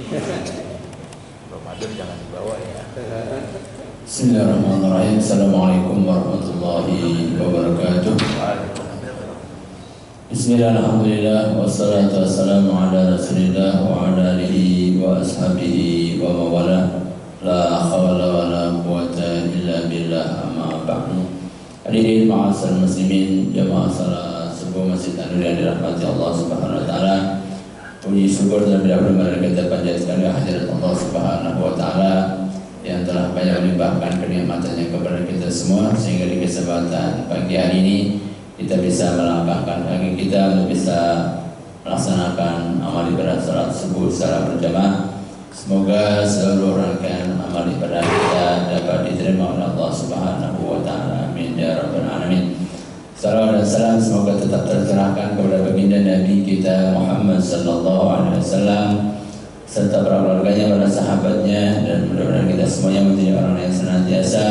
Ramadan jangan dibawa ya. Bismillahirrahmanirrahim. Assalamualaikum warahmatullahi wabarakatuh. Bismillahirrahmanirrahim. Wassalatu wassalamu ala rasulillah wa ala alihi wa ashabihi wa mawala. La hawla wa la quwata illa billah, amma ba'du. Hadirin ma'asal muslimin, jamaah salat subuh Masjid An-Nur yang dirahmati Allah Subhanahu wa taala. Puji syukur dan bila-bila kita panjatkan kehadirat Allah Subhanahu wa taala yang telah banyak melimpahkan kenikmatannya kepada kita semua, sehingga di kesempatan pagi hari ini kita bisa melapangkan kaki kita untuk bisa melaksanakan amal ibadah salat subuh secara berjamaah. Semoga seluruh rangkaian amal ibadah kita dapat diterima oleh Allah Subhanahu wa taala. Amin ya rabbal alamin. Salawat dan salam semoga tetap tercurahkan kepada baginda Nabi kita Muhammad sallallahu alaihi wasallam serta para keluarganya, para sahabatnya, dan mudah-mudahan kita semuanya menjadi orang yang senantiasa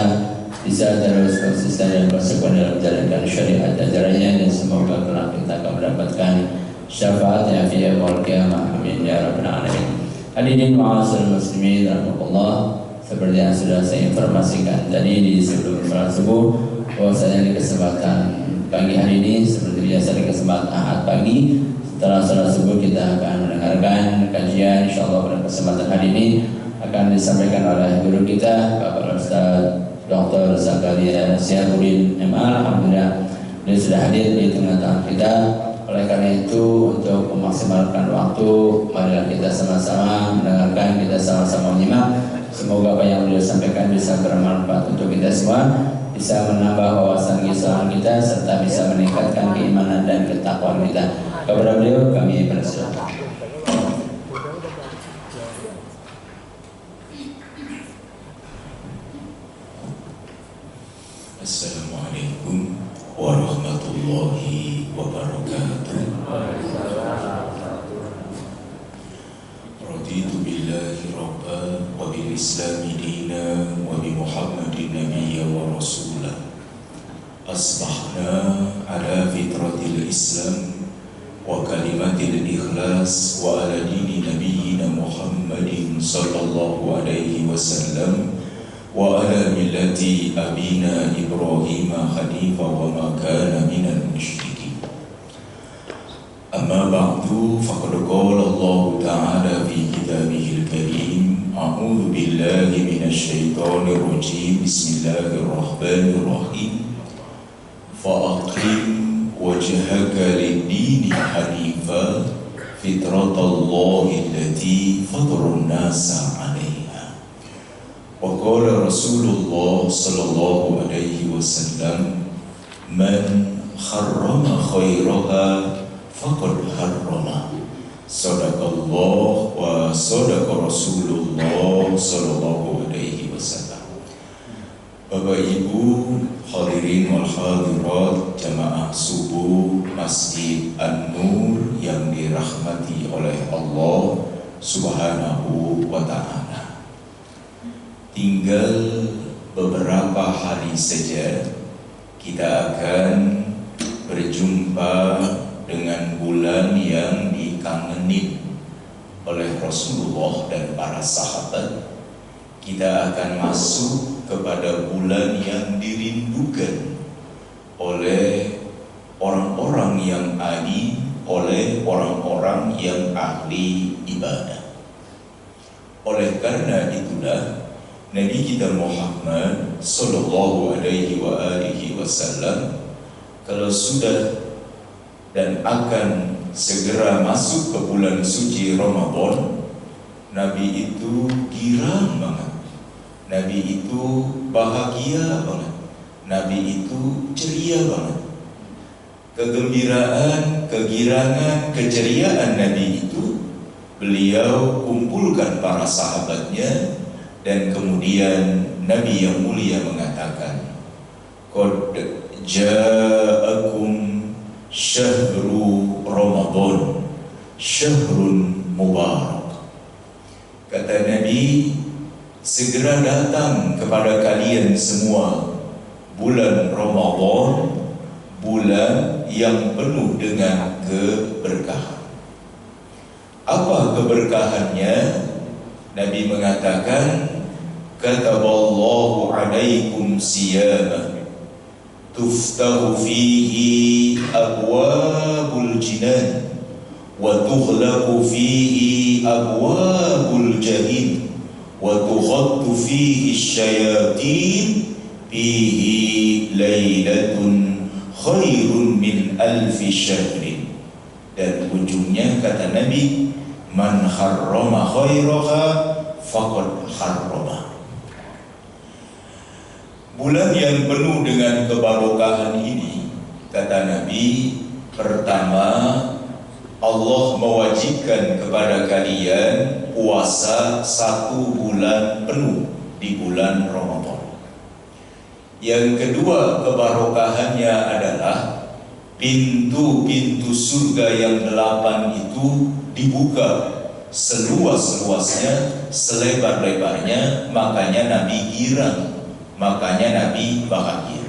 bisa terus konsisten dan konsekuen dalam menjalankan syariat ajarannya, dan semoga kelak kita akan mendapatkan syafaatnya fi yaumil qiyamah. Amin ya rabbal alamin. Hadirin ma'asyiral muslimin rahimakumullah, seperti yang sudah saya informasikan tadi di sebelum salat subuh, bahwasanya di kesempatan pagi hari ini seperti biasa di kesempatan Ahad pagi setelah salat subuh kita akan mendengarkan kajian. Insyaallah pada kesempatan hari ini akan disampaikan oleh guru kita Bapak Ustaz Dr. Zakaria Syahrudin MA. Alhamdulillah dia sudah hadir di tengah-tengah kita. Oleh karena itu, untuk memaksimalkan waktu, marilah kita sama-sama mendengarkan, kita sama-sama menyimak. Semoga apa yang beliau sampaikan bisa bermanfaat untuk kita semua, bisa menambah wawasan Islam kita, serta bisa meningkatkan keimanan dan ketakwaan kita. Kepada beliau kami persilakan. Assalamualaikum warahmatullahi wabarakatuh. Raditu billahi rabba wa bil islami dina wa bi muhammadin nabiyya wa rasulah. Asbahna ala fitratil islam wa kalimatil ikhlas wa ala dini nabiyyina Muhammadin sallallahu alaihi wasallam wa ala millati abina Ibrahim hanifa wa ma kana minal musyrikin. Amma ba'du, faqad qala Allah ta'ala fi kitabihil karim, a'udzu billahi minasy syaithanir rajim, bismillahirrahmanirrahim. Fa'aqim wajhaka lid-dini hanifa fitratallahi allati fatara an-nasa 'alaiha. Wa qala Rasulullah sallallahu alaihi wasallam, man harrama khairaha faqad harrama. Sadaqallah wa sadaqa Rasulullah sallallahu alaihi wasallam. Bapak Ibu hadirin wal hadirat jamaah subuh Masjid An-Nur yang dirahmati oleh Allah Subhanahu wa taala. Tinggal beberapa hari saja kita akan berjumpa dengan bulan yang dikangenin oleh Rasulullah dan para sahabat. Kita akan masuk kepada bulan yang dirindukan oleh orang-orang yang ahli, oleh orang-orang yang ahli ibadah. Oleh karena itulah Nabi kita Muhammad sallallahu alaihi wasallam kalau sudah dan akan segera masuk ke bulan suci Ramadan, Nabi itu girang banget, Nabi itu bahagia banget, Nabi itu ceria banget. Kegembiraan, kegirangan, keceriaan Nabi itu beliau kumpulkan para sahabatnya. Dan kemudian Nabi yang mulia mengatakan, qad ja'akum syahru Ramadan syahrun mubarak. Kata Nabi, segera datang kepada kalian semua bulan Ramadan, bulan yang penuh dengan keberkahan. Apa keberkahannya? Nabi mengatakan, kataballahu alaikum siyama tuftahu fihi abwabul jinan wa tughlaqu fihi abwabul jahim wa tughaddu fihi syayatin fihi lailatun khairun min alfi syahrin. Dan ujungnya kata Nabi, man harrama khairaha faqad harrama. Bulan yang penuh dengan kebarokahan ini, kata Nabi, pertama, Allah mewajibkan kepada kalian puasa 1 bulan penuh di bulan Ramadan. Yang kedua kebarokahannya adalah pintu-pintu surga yang 8 itu dibuka seluas-luasnya, selebar-lebarnya, makanya Nabi girang, makanya Nabi bahagia.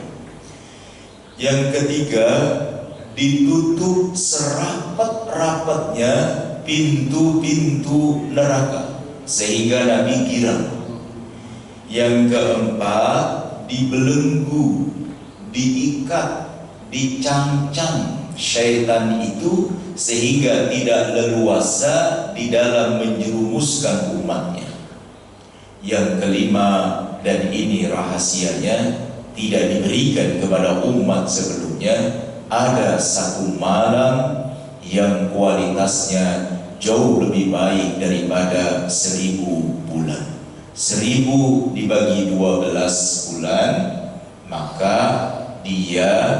Yang ketiga, ditutup serapat-rapatnya pintu-pintu neraka sehingga Nabi girang. Yang keempat, dibelenggu, diikat, dicangcang syaitan itu sehingga tidak leluasa di dalam menjerumuskan umatnya. Yang kelima, dan ini rahasianya, tidak diberikan kepada umat sebelumnya, ada 1 malam yang kualitasnya jauh lebih baik daripada 1000 bulan. 1000 dibagi 12 bulan, maka dia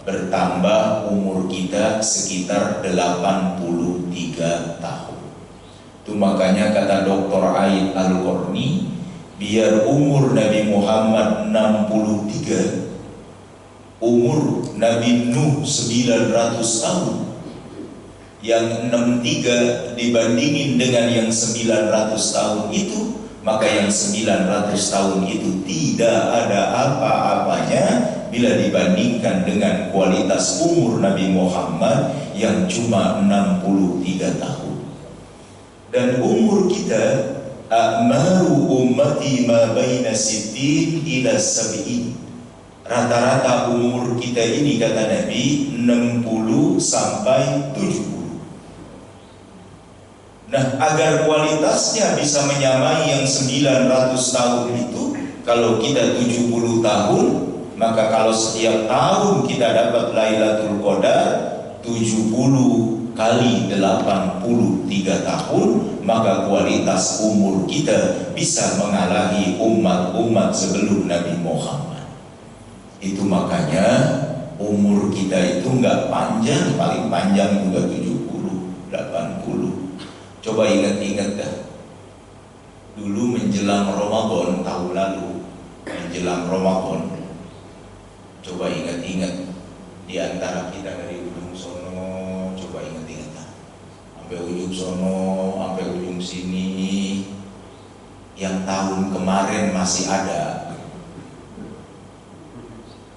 bertambah umur kita sekitar 83 tahun. Itu makanya kata Dr. Aid Al-Qarni, biar umur Nabi Muhammad 63, umur Nabi Nuh 900 tahun, yang 63 dibandingin dengan yang 900 tahun itu, maka yang 900 tahun itu tidak ada apa-apanya bila dibandingkan dengan kualitas umur Nabi Muhammad yang cuma 63 tahun. Dan umur kita, a'maru ummati ma baina 60 ila 70. Rata-rata umur kita ini kata Nabi 60 sampai 70. Nah, agar kualitasnya bisa menyamai yang 900 tahun itu, kalau kita 70 tahun, maka kalau setiap tahun kita dapat Lailatul Qadar 70 kali 83 tahun, maka kualitas umur kita bisa mengalahi umat-umat sebelum Nabi Muhammad. Itu makanya umur kita itu enggak panjang, paling panjang juga 70, 80. Coba ingat-ingat dah, dulu menjelang Ramadan tahun lalu, menjelang Ramadan, coba ingat-ingat di antara kita dari ujung sono, coba ingat-ingat dah, sampai ujung sono, sampai ujung sini, yang tahun kemarin masih ada.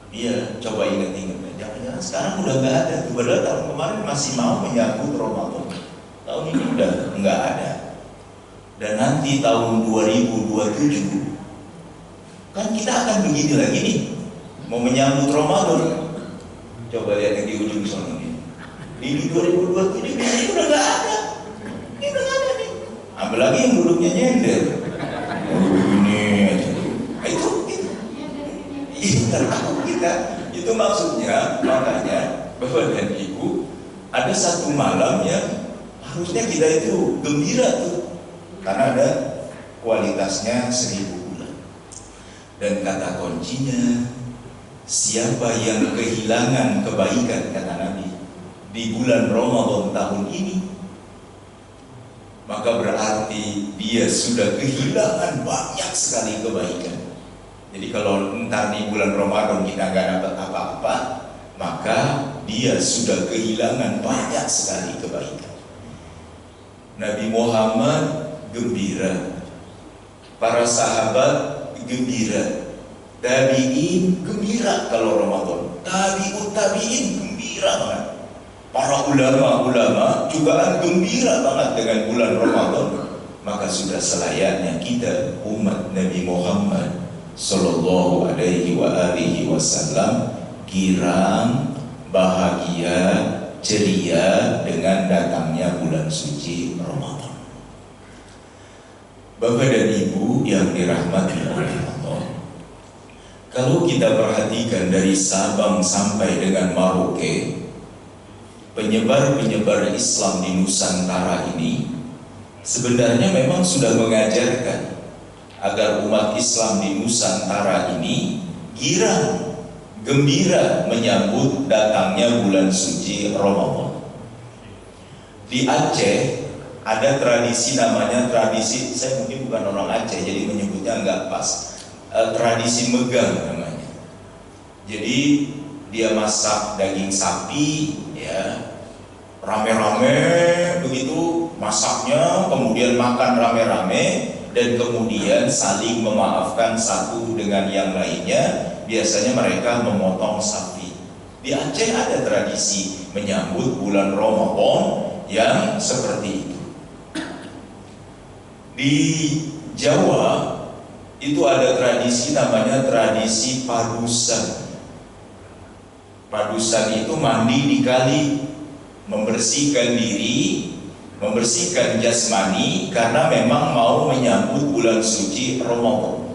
Iya, coba ingat-ingat. Jangan-jangan sekarang udah nggak ada. Padahal tahun kemarin masih mau menyambut Ramadan. Tahun ini udah nggak ada. Dan nanti tahun 2027 kan kita akan begini lagi nih, mau menyambut Ramadan. Coba lihat yang di ujung sana nih. Di 2027 ini udah nggak ada. Ini udah nggak ada nih. Apalagi yang duduknya nyender. Ini aja. Itu kita itu maksudnya, makanya Bapak dan Ibu, ada 1 malam yang harusnya kita itu gembira tuh, karena ada kualitasnya 1000 bulan. Dan kata kuncinya, siapa yang kehilangan kebaikan, kata Nabi, di bulan Ramadan tahun ini, maka berarti dia sudah kehilangan banyak sekali kebaikan. Jadi kalau entar di bulan Ramadan kita nggak dapat apa-apa, maka dia sudah kehilangan banyak sekali kebaikan. Nabi Muhammad gembira, para sahabat gembira, tabi'in gembira kalau Ramadan, tabi'ut tabi'in gembira banget, para ulama-ulama juga gembira banget dengan bulan Ramadan. maka sudah selayaknya kita umat Nabi Muhammad Sallallahu Alaihi Wasallam girang, bahagia, ceria dengan datangnya bulan suci Ramadan. Bapak dan Ibu yang dirahmati oleh Allah, kalau kita perhatikan dari Sabang sampai dengan Merauke, penyebar-penyebar Islam di Nusantara ini sebenarnya memang sudah mengajarkan agar umat Islam di Nusantara ini girang, gembira menyambut datangnya bulan suci Ramadan. Di Aceh ada tradisi namanya tradisi, saya mungkin bukan orang Aceh jadi menyebutnya enggak pas, tradisi megang namanya. Jadi dia masak daging sapi, ya, rame-rame begitu masaknya, kemudian makan rame-rame, dan kemudian saling memaafkan satu dengan yang lainnya. Biasanya mereka memotong sapi. Di Aceh ada tradisi menyambut bulan Ramadan yang seperti itu. Di Jawa itu ada tradisi namanya tradisi padusan. Padusan itu mandi di kali, membersihkan diri, membersihkan jasmani karena memang mau menyambut bulan suci Ramadan.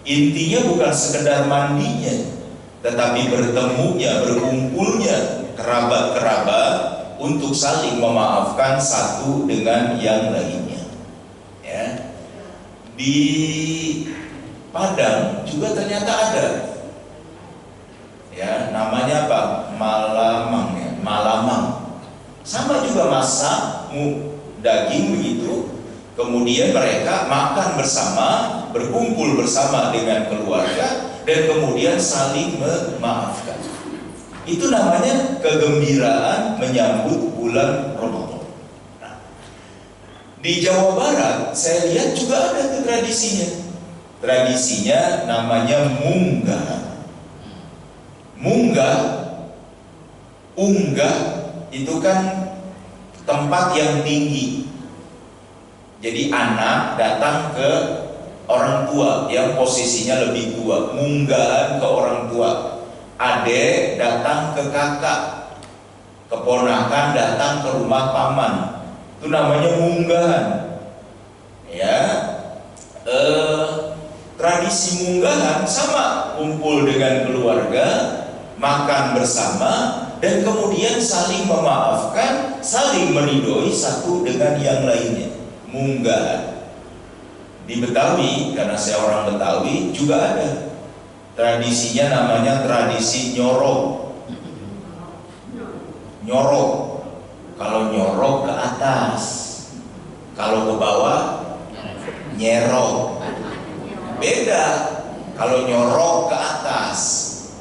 Intinya bukan sekedar mandinya, tetapi bertemunya, berkumpulnya kerabat-kerabat untuk saling memaafkan satu dengan yang lainnya. Ya. Di Padang juga ternyata ada, ya, namanya apa? Malamang, ya, malamang. Sama juga masak daging begitu, kemudian mereka makan bersama, berkumpul bersama dengan keluarga, dan kemudian saling memaafkan. Itu namanya kegembiraan menyambut bulan Ramadan. Nah, di Jawa Barat saya lihat juga ada tuh tradisinya. Tradisinya namanya munggah. Munggah, unggah itu kan tempat yang tinggi. Jadi anak datang ke orang tua yang posisinya lebih tua, munggahan ke orang tua. Adik datang ke kakak, keponakan datang ke rumah paman. Itu namanya munggahan. Ya, tradisi munggahan sama, kumpul dengan keluarga, makan bersama, dan kemudian saling memaafkan, saling meridhoi satu dengan yang lainnya. Munggahan. Di Betawi, karena saya orang Betawi, juga ada tradisinya namanya tradisi nyorok. Nyorok, kalau nyorok ke atas, kalau ke bawah nyerok. Beda, kalau nyorok ke atas,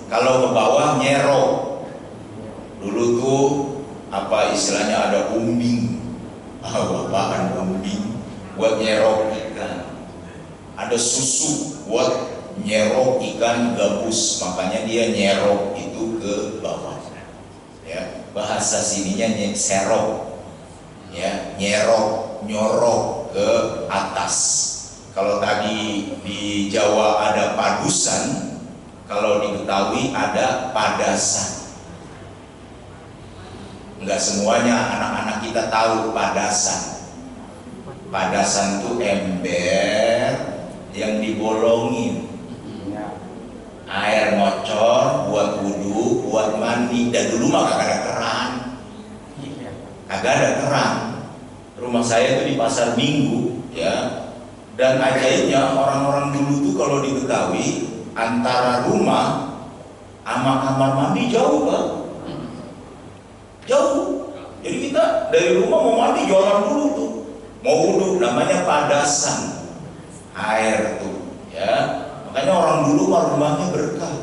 kalau ke bawah nyerok. Dulu tuh apa istilahnya, ada umbing. Apaan umbing? Buat nyerok ikan. Ada susu buat nyerok ikan gabus, makanya dia nyerok itu ke bawah. Ya, bahasa sininya serok. Ya, nyerok, nyorok ke atas. Kalau tadi di Jawa ada padusan, kalau di Betawi ada padasan. Enggak semuanya anak-anak kita tahu padasan. Padasan itu ember yang dibolongin, air ngocor buat wudhu, buat mandi. Dan dulu mah kagak ada keran, kagak ada keran. Rumah saya itu di Pasar Minggu, ya. Dan ajaibnya orang-orang dulu tuh kalau di Betawi, antara rumah sama kamar mandi jauh, Pak. Jauh. Jadi kita dari rumah mau mandi jalan dulu tuh. Mau wudhu, namanya padasan. Air tuh, ya. Makanya orang dulu rumahnya berkah.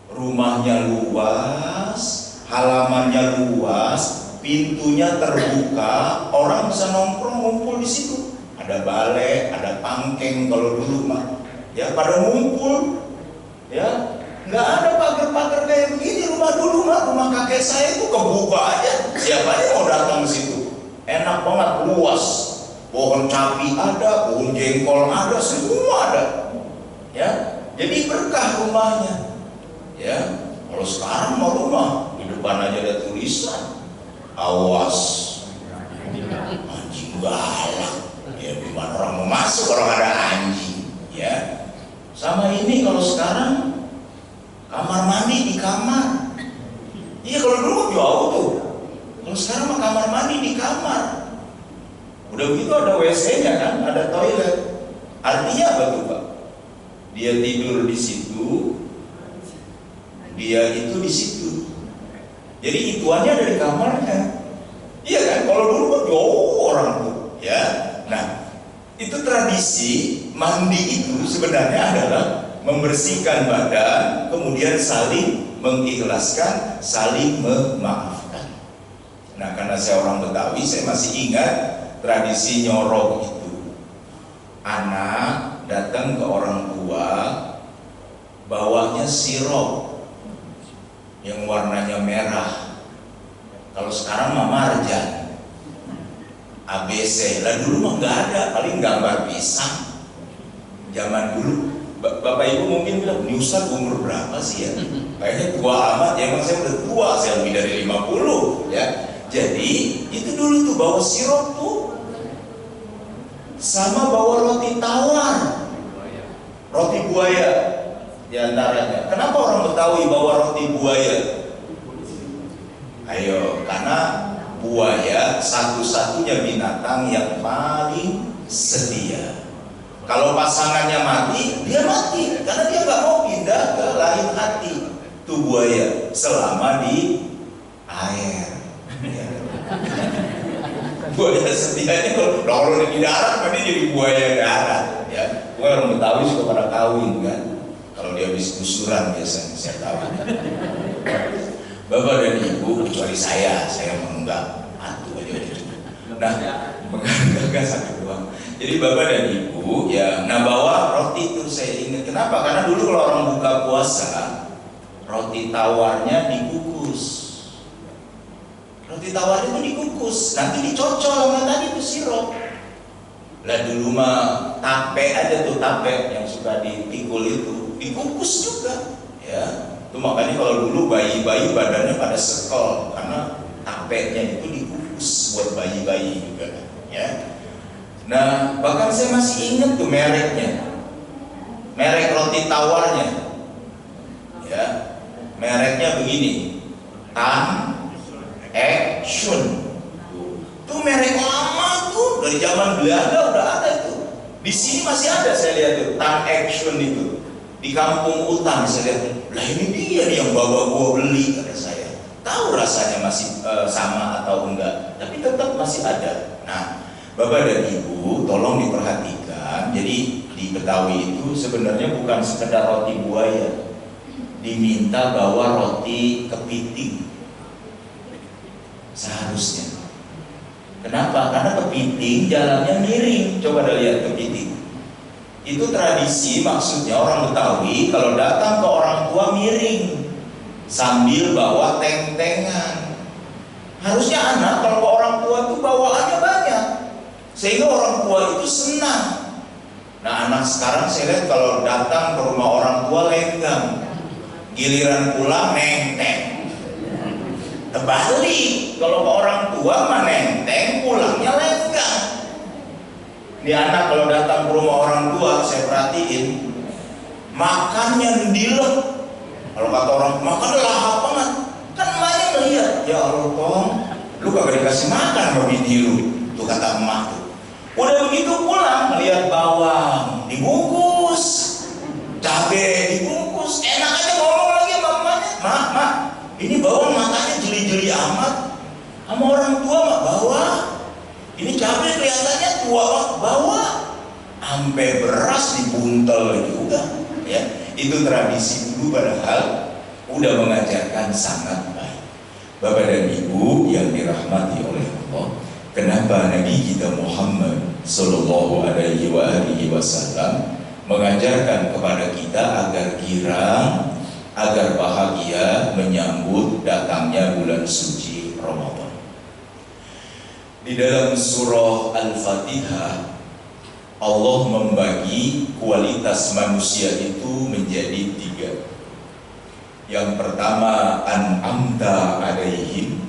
Rumahnya luas, halamannya luas, pintunya terbuka, orang bisa nongkrong ngumpul di situ. Ada balai, ada pangkeng kalau dulu mah, ya pada ngumpul, ya. Nggak ada pagar-pagar kayak begini rumah dulu mah. Rumah kakek saya itu kebuka aja, siapa aja mau datang ke situ. Enak banget, luas. pohon cabai ada, pohon jengkol ada, semua ada. Ya, jadi berkah rumahnya. Ya, kalau sekarang mau rumah di depan aja ada tulisan, awas anjing galak. Ya, gimana orang mau masuk orang ada anjing? Ya, sama ini kalau sekarang kamar mandi di kamar. Iya, kalau dulu jauh tuh. Kalau sekarang mah kamar mandi di kamar. Udah begitu ada WC-nya kan, ada toilet. Artinya apa tuh Pak? Dia tidur di situ, dia itu di situ. Jadi ituannya ada di kamarnya. Iya kan? Kalau dulu kan jauh orang tuh, ya. Nah, itu tradisi mandi itu sebenarnya adalah membersihkan badan, kemudian saling mengikhlaskan, saling memaafkan. Nah, karena saya orang Betawi, saya masih ingat tradisi nyorok itu. Anak datang ke orang tua, bawanya sirup yang warnanya merah. Kalau sekarang mah marjan, ABC. Lah dulu mah nggak ada, paling gambar pisang. Zaman dulu, Bapak Ibu mungkin bilang, ini Ustaz umur berapa sih ya? Kayaknya tua amat, ya emang saya udah tua, saya lebih dari 50 ya. Jadi itu dulu tuh bawa sirup tuh, sama bawa roti tawar, roti buaya diantaranya. Kenapa orang Betawi bawa roti buaya? Ayo, karena buaya satu-satunya binatang yang paling setia. Kalau pasangannya mati, dia mati karena dia nggak mau pindah ke lain hati. Itu buaya selama di air. Ya. Buaya setianya kalau di darat, dia jadi buaya darat. Ya, bukan orang Betawi suka pada kawin kan. Kalau dia habis kusuran biasanya saya tahu. Bapak dan Ibu, kecuali saya enggak atuh aja. Nah, enggak satu doang. Jadi Bapak dan Ibu ya, nah bawa roti itu saya ingat. Kenapa? Karena dulu kalau orang buka puasa, roti tawarnya dikukus. Roti tawar itu dikukus, nanti dicocol sama tadi itu sirup. Lah dulu mah tape aja tuh, tape yang suka dipikul itu dikukus juga, ya. Itu makanya kalau dulu bayi-bayi badannya pada sekol karena tapenya itu dikukus buat bayi-bayi juga, ya. Nah, bahkan saya masih ingat tuh mereknya, merek roti tawarnya, ya, mereknya begini, Tan Action. Tuh merek lama tuh, dari zaman Belanda udah ada itu. Di sini masih ada saya lihat tuh, Tan Action itu. Di Kampung Utan saya lihat, lah ini dia nih yang bawa gua beli, kata saya. Tahu rasanya masih sama atau enggak, tapi tetap masih ada. Nah, Bapak dan Ibu tolong diperhatikan. Jadi di Betawi itu sebenarnya bukan sekedar roti buaya, diminta bawa roti kepiting seharusnya. Kenapa? Karena kepiting jalannya miring. Coba dah lihat kepiting. Itu tradisi, maksudnya orang Betawi kalau datang ke orang tua miring sambil bawa teng-tengan. Harusnya anak kalau ke orang tua itu bawaannya banyak, sehingga orang tua itu senang. Nah, anak sekarang saya lihat kalau datang ke rumah orang tua lenggang, giliran pulang nenteng. Terbalik, kalau ke orang tua mah nenteng, pulangnya lenggang. Ini anak kalau datang ke rumah orang tua, saya perhatiin makannya dilek. Kalau kata orang, makan lahap banget. Kan emaknya ngeliat, ya Allah Tong, lu kagak dikasih makan sama bini lu. Tuh kata emak tuh. Udah begitu pulang, ngeliat bawang dibungkus, cabai dibungkus, enak aja ngomong lagi sama emaknya. Mak, ini bawang matanya jeli-jeli amat. Sama orang tua mak bawa. Ini cabai kelihatannya tua mak bawa. Sampai beras dibuntel juga. Ya, itu tradisi dulu padahal udah mengajarkan sangat baik. Bapak dan Ibu yang dirahmati oleh Allah, kenapa Nabi kita Muhammad Sallallahu Alaihi Wasallam mengajarkan kepada kita agar girang, agar bahagia menyambut datangnya bulan suci Ramadan. Di dalam surah Al-Fatihah, Allah membagi kualitas manusia itu menjadi 3. Yang pertama, an'amta alaihim.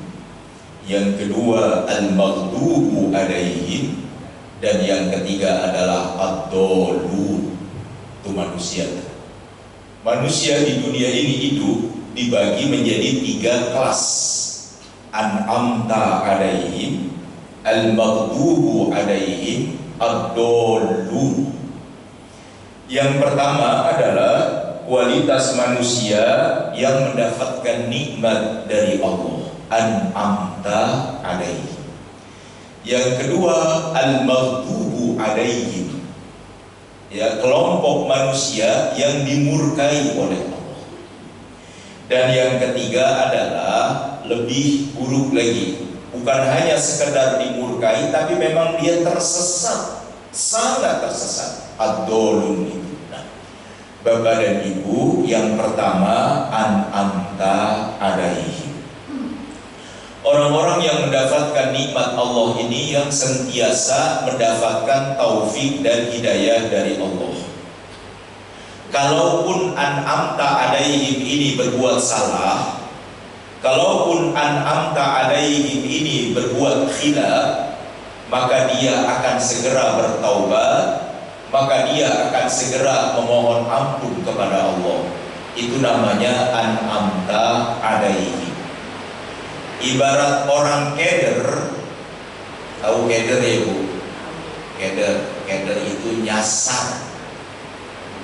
Yang kedua, al-maghdubu alaihim. Dan yang ketiga adalah ad-dallun. Itu manusia. Manusia di dunia ini hidup dibagi menjadi 3 kelas. An'amta alaihim, al-maghdubu alaihim, ad-dallun. Yang pertama adalah kualitas manusia yang mendapatkan nikmat dari Allah, an'amta alaihim. Yang kedua, al-maghdubu alaihim, ya, kelompok manusia yang dimurkai oleh Allah. Dan yang ketiga adalah lebih buruk lagi, bukan hanya sekedar dimurkai, tapi memang dia tersesat, sangat tersesat, ad-dallun itu. Nah, Bapak dan Ibu, yang pertama, an'amta alaihim. Orang-orang yang mendapatkan nikmat Allah ini yang sentiasa mendapatkan taufik dan hidayah dari Allah. Kalaupun an'amta alaihim ini berbuat salah, kalaupun an'amta alaihim ini berbuat khilaf, maka dia akan segera bertaubat, maka dia akan segera memohon ampun kepada Allah. Itu namanya an'amta alaihim. Ibarat orang keder, tahu keder ya Bu? Keder itu nyasar.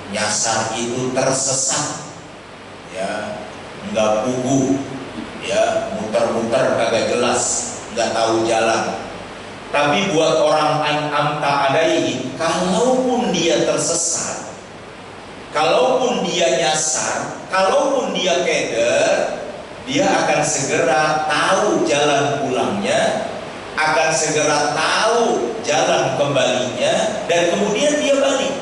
Nyasar itu tersesat, ya, nggak pugu, ya, muter-muter kagak jelas, nggak tahu jalan. Tapi buat orang an'amta alaihim, kalaupun dia tersesat, kalaupun dia nyasar, kalaupun dia keder, dia akan segera tahu jalan pulangnya, akan segera tahu jalan kembalinya, dan kemudian dia balik.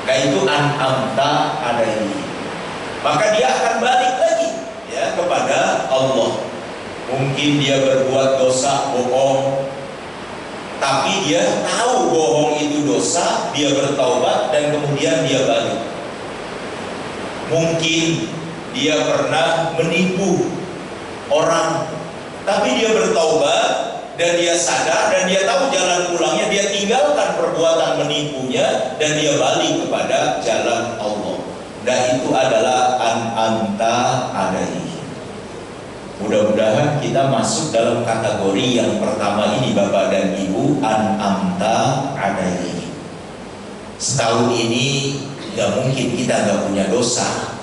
Nah, itu an'amta alaihim. Maka dia akan balik lagi, ya, kepada Allah. Mungkin dia berbuat dosa, bohong, tapi dia tahu bohong itu dosa, dia bertaubat dan kemudian dia balik. Mungkin dia pernah menipu orang, tapi dia bertaubat dan dia sadar dan dia tahu jalan pulangnya, dia tinggalkan perbuatan menipunya dan dia balik kepada jalan Allah. Dan itu adalah an'amta alaihim. Mudah-mudahan kita masuk dalam kategori yang pertama ini, Bapak dan Ibu, an'amta alaihim. Setahun ini gak mungkin kita gak punya dosa,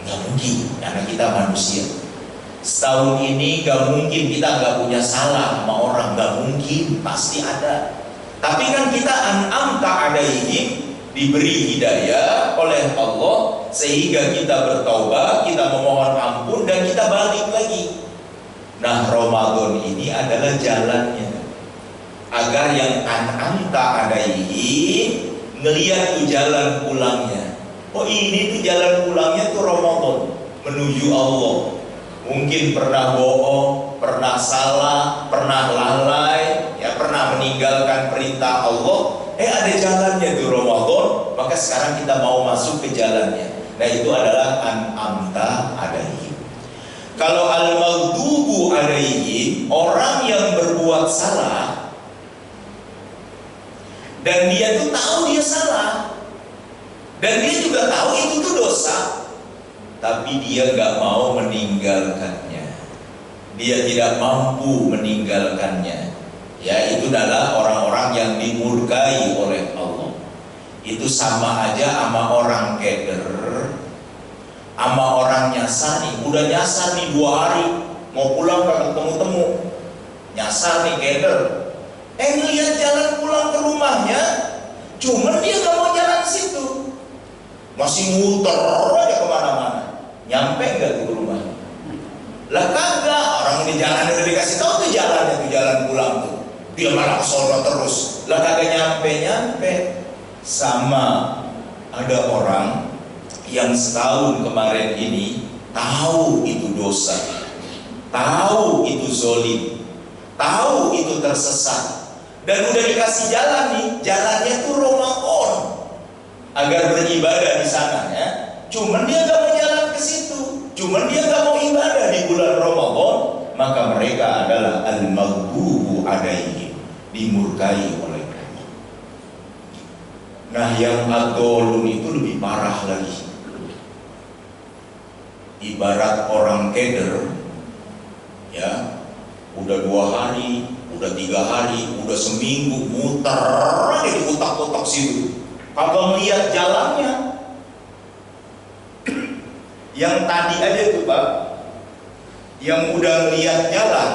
gak mungkin, karena kita manusia. Setahun ini gak mungkin kita gak punya salah sama orang, gak mungkin, pasti ada. Tapi kan kita an'amta alaihim, diberi hidayah oleh Allah sehingga kita bertaubat, kita memohon ampun dan kita balik lagi. Nah, Ramadan ini adalah jalannya agar yang an'amta alaihim ngelihat tuh jalan pulangnya. Oh, ini tuh jalan pulangnya tuh Ramadan menuju Allah. Mungkin pernah bohong, pernah salah, pernah lalai, ya, pernah meninggalkan perintah Allah. Ada jalannya tuh Ramadan, maka sekarang kita mau masuk ke jalannya. Nah, itu adalah an'amta alaihim. Kalau al-maghdubu alaihim, orang yang berbuat salah dan dia tuh tahu dia salah, dan dia juga tahu itu tuh dosa, tapi dia gak mau meninggalkannya. Dia tidak mampu meninggalkannya. Ya, itu adalah orang-orang yang dimurkai oleh Allah. Itu sama aja sama orang keder, sama orang nyasar nih. Udah nyasar nih 2 hari, mau pulang gak ketemu-temu, nyasar nih keder. Ngeliat jalan pulang ke rumahnya, cuman dia gak mau jalan situ, masih muter aja kemana-mana. Nyampe gak ke rumah? Lah kagak, orang di jalan udah dikasih tahu tuh jalannya, tuh jalan pulang tuh, dia malah sono terus. Lah kagak nyampe-nyampe. Sama ada orang yang setahun kemarin ini tahu itu dosa, tahu itu zolim, tahu itu tersesat, dan udah dikasih jalan nih, jalannya tuh Ramadan agar beribadah di sana ya. Cuman dia nggak mau jalan ke situ, cuman dia nggak mau ibadah di bulan Ramadan, maka mereka adalah al-maghdubu alaihim, dimurkai oleh Allah. Nah, yang ad-dhalun itu lebih parah lagi. Ibarat orang keder, ya, udah 2 hari, udah 3 hari, udah seminggu muter aja di kotak-kotak situ, kagak melihat jalannya. Yang tadi aja tuh Pak, yang udah lihat jalan,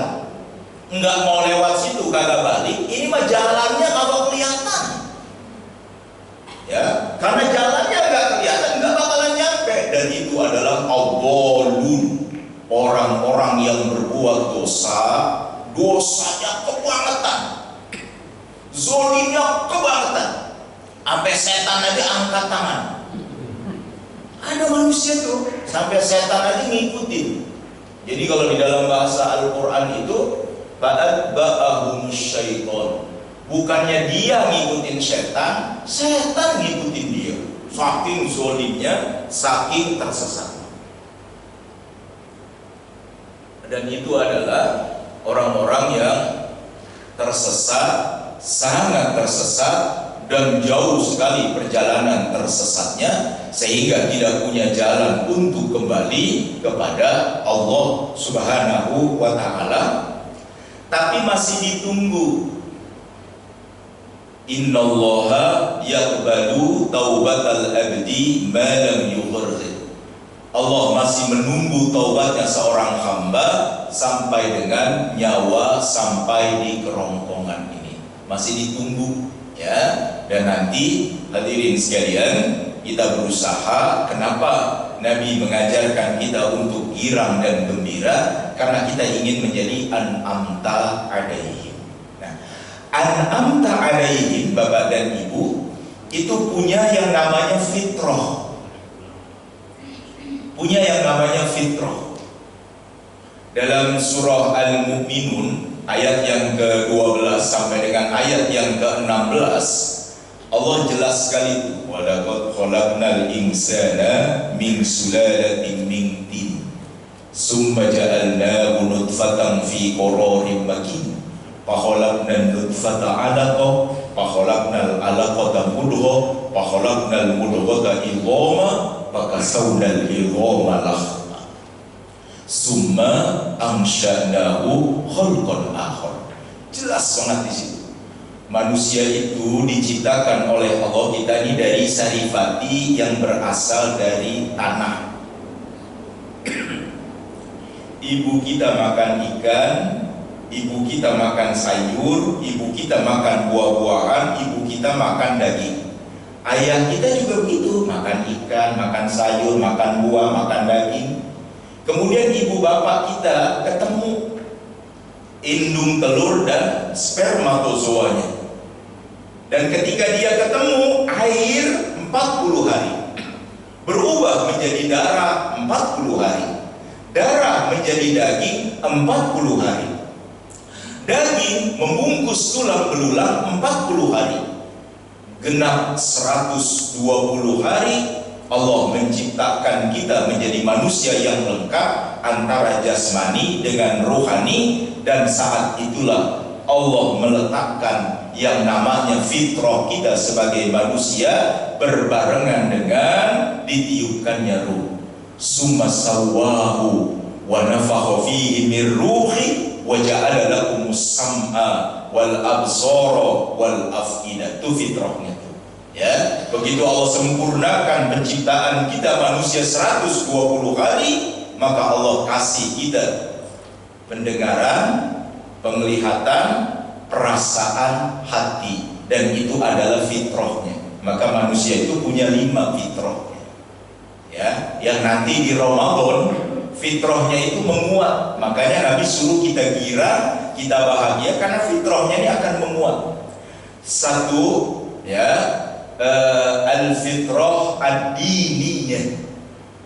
nggak mau lewat situ, kagak balik. Ini mah jalannya kagak kelihatan, ya, karena jalannya nggak kelihatan, nggak bakalan nyampe. Dan itu adalah ad-dhalun, orang-orang yang berbuat dosa, dosanya kebangetan, zolimnya kebangetan, sampai setan aja angkat tangan. Ada manusia tuh sampai setan aja ngikutin. Jadi kalau di dalam bahasa Al-Quran itu ba'ahumus syaiton, bukannya dia ngikutin setan, setan ngikutin dia. Saking zolimnya, saking tersesat. Dan itu adalah orang-orang yang tersesat, sangat tersesat, dan jauh sekali perjalanan tersesatnya, sehingga tidak punya jalan untuk kembali kepada Allah Subhanahu wa ta'ala. Tapi masih ditunggu. Innallaha yaqbalu taubatal abdi ma lam yughargir. Allah masih menunggu taubatnya seorang hamba sampai dengan nyawa sampai di kerongkongan ini. Masih ditunggu, ya. Dan nanti hadirin sekalian, kita berusaha. Kenapa Nabi mengajarkan kita untuk girang dan gembira? Karena kita ingin menjadi an'amta alaihim. Nah, an'amta alaihim, Bapak dan Ibu, itu punya yang namanya fitrah. Punya yang namanya fitrah. Dalam surah Al-Mu'minun ayat yang ke-12 sampai dengan ayat yang ke-16, Allah jelas sekali itu, walaqad khalaqnal insana min sulalatin min tin summa ja'alnahu nutfatan fi qararin makin fa khalaqnan nutfata 'alaqah fa khalaqnal 'alaqata mudghah fa khalaqnal mudghata idhama fa kasawnal idhama lahma summa amsya'nahu khalqan akhar. Jelas banget di situ. Manusia itu diciptakan oleh Allah kita ini dari sarifati yang berasal dari tanah. Ibu kita makan ikan, ibu kita makan sayur, ibu kita makan buah-buahan, ibu kita makan daging. Ayah kita juga begitu, makan ikan, makan sayur, makan buah, makan daging. Kemudian ibu bapak kita ketemu indung telur dan spermatozoanya. Dan ketika dia ketemu, air 40 hari berubah menjadi darah 40 hari, darah menjadi daging 40 hari, daging membungkus tulang belulang 40 hari. Genap 120 hari Allah menciptakan kita menjadi manusia yang lengkap antara jasmani dengan rohani. Dan saat itulah Allah meletakkan yang namanya fitrah kita sebagai manusia berbarengan dengan ditiupkannya ruh. Summa sawwahu wa nafakha fihi min ruhi wa ja'ala lakumus sam'a wal absara wal af'ida. Itu fitrahnya tuh. Ya, begitu Allah sempurnakan penciptaan kita manusia 120 hari, maka Allah kasih kita pendengaran, penglihatan, perasaan, hati, dan itu adalah fitrahnya. Maka manusia itu punya 5 fitrahnya, ya, yang nanti di Ramadan fitrahnya itu menguat. Makanya Nabi suruh kita girang, kita bahagia karena fitrahnya ini akan menguat. Satu, ya, al-fitrah ad-diniyah.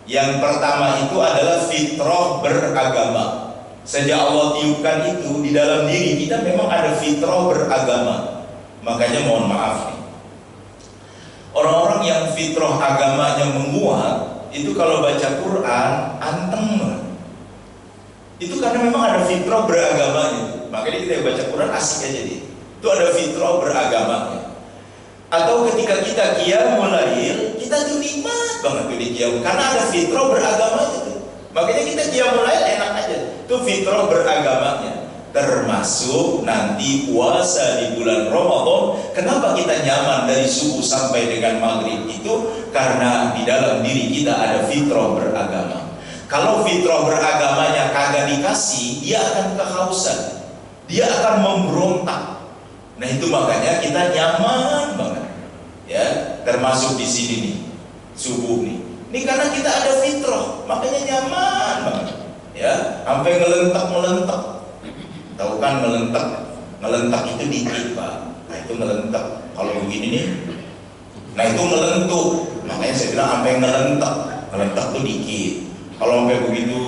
Yang pertama itu adalah fitrah beragama. Sejak Allah tiupkan itu di dalam diri kita memang ada fitrah beragama. Makanya mohon maaf nih, orang-orang yang fitrah agamanya menguat itu kalau baca Quran anteng banget. Itu karena memang ada fitrah beragamanya. Makanya kita baca Quran asik aja dia. Itu ada fitrah beragamanya. Atau ketika kita qiyamul lail, kita tuh nikmat banget tuh di qiyam karena ada fitrah beragamanya tuh. Makanya kita qiyamul lail enak aja. Itu fitrah beragamanya. Termasuk nanti puasa di bulan Ramadan. Kenapa kita nyaman dari subuh sampai dengan maghrib itu? Karena di dalam diri kita ada fitrah beragama. Kalau fitrah beragamanya kagak dikasih, dia akan kehausan, dia akan memberontak. Nah itu makanya kita nyaman banget, ya. Termasuk di sini nih, subuh nih. Ini karena kita ada fitrah, makanya nyaman banget, ya. Sampai ngelentak. Tahu kan ngelentak itu dikit pak. Nah itu ngelentak. Kalau begini nih, nah itu ngelentuk. Makanya saya bilang sampai ngelentak tuh dikit. Kalau sampai begitu,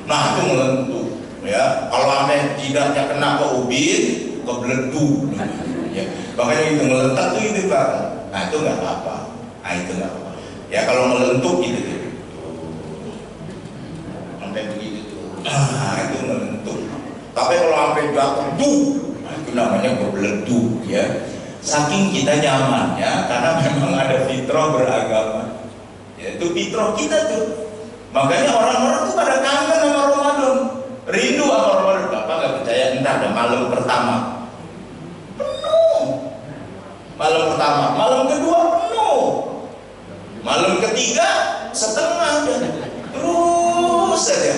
nah itu ngelentuk. Ya, kalau sampai jidatnya kena ke ubin, ke beleduk. Ya, makanya itu ngelentak tuh itu pak. Nah itu nggak apa-apa. Nah itu nggak apa-apa. Ya kalau ngelentuk gitu. Sampai begitu tuh. Ah itu ngelentuk. Tapi kalau sampai jatuh, nah itu namanya berbeleduk ya. Saking kita nyaman ya, karena memang ada fitrah beragama. Ya, itu fitrah kita tuh. Makanya orang-orang tuh pada kangen sama Ramadan, rindu sama Ramadan. Bapak nggak percaya? Entar ada malam pertama penuh, malam pertama, malam kedua penuh, malam ketiga setengah, terus saja.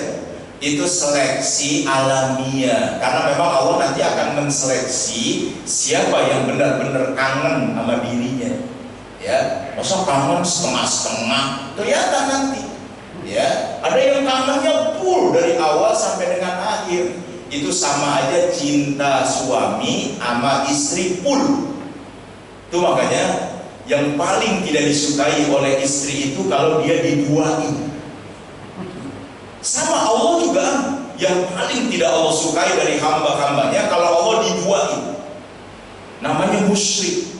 Itu seleksi alamiah, karena memang Allah nanti akan menseleksi siapa yang benar-benar kangen sama dirinya. Ya, masa kangen setengah-setengah, kelihatan nanti. Ya, ada yang kangennya full dari awal sampai dengan akhir. Itu sama aja cinta suami sama istri full. Itu makanya yang paling tidak disukai oleh istri itu kalau dia diduain. Sama Allah juga yang paling tidak Allah sukai dari hamba-hambanya kalau Allah diduain, namanya musyrik.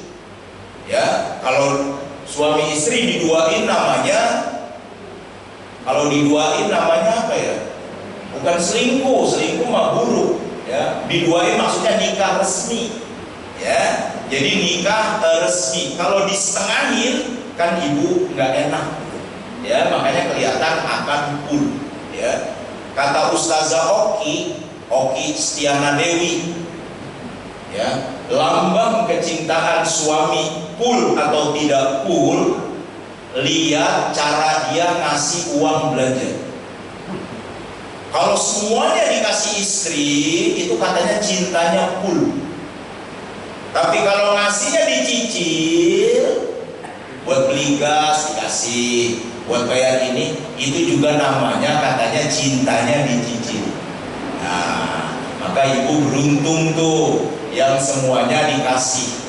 Ya, kalau suami istri diduain namanya, kalau diduain namanya apa ya? Bukan selingkuh, selingkuh mah buruk. Ya, diduain maksudnya nikah resmi. Ya, jadi nikah resmi. Kalau disetengahin kan ibu nggak enak. Ya, makanya kelihatan akan full. Ya, kata Ustazah Oki Setiana Dewi, ya, lambang kecintaan suami full atau tidak full, lihat cara dia ngasih uang belanja. Kalau semuanya dikasih istri, itu katanya cintanya full. Tapi kalau ngasihnya dicicil, buat beli gas dikasih, buat bayar ini, itu juga namanya katanya cintanya dicicil. Nah, maka ibu beruntung tuh yang semuanya dikasih.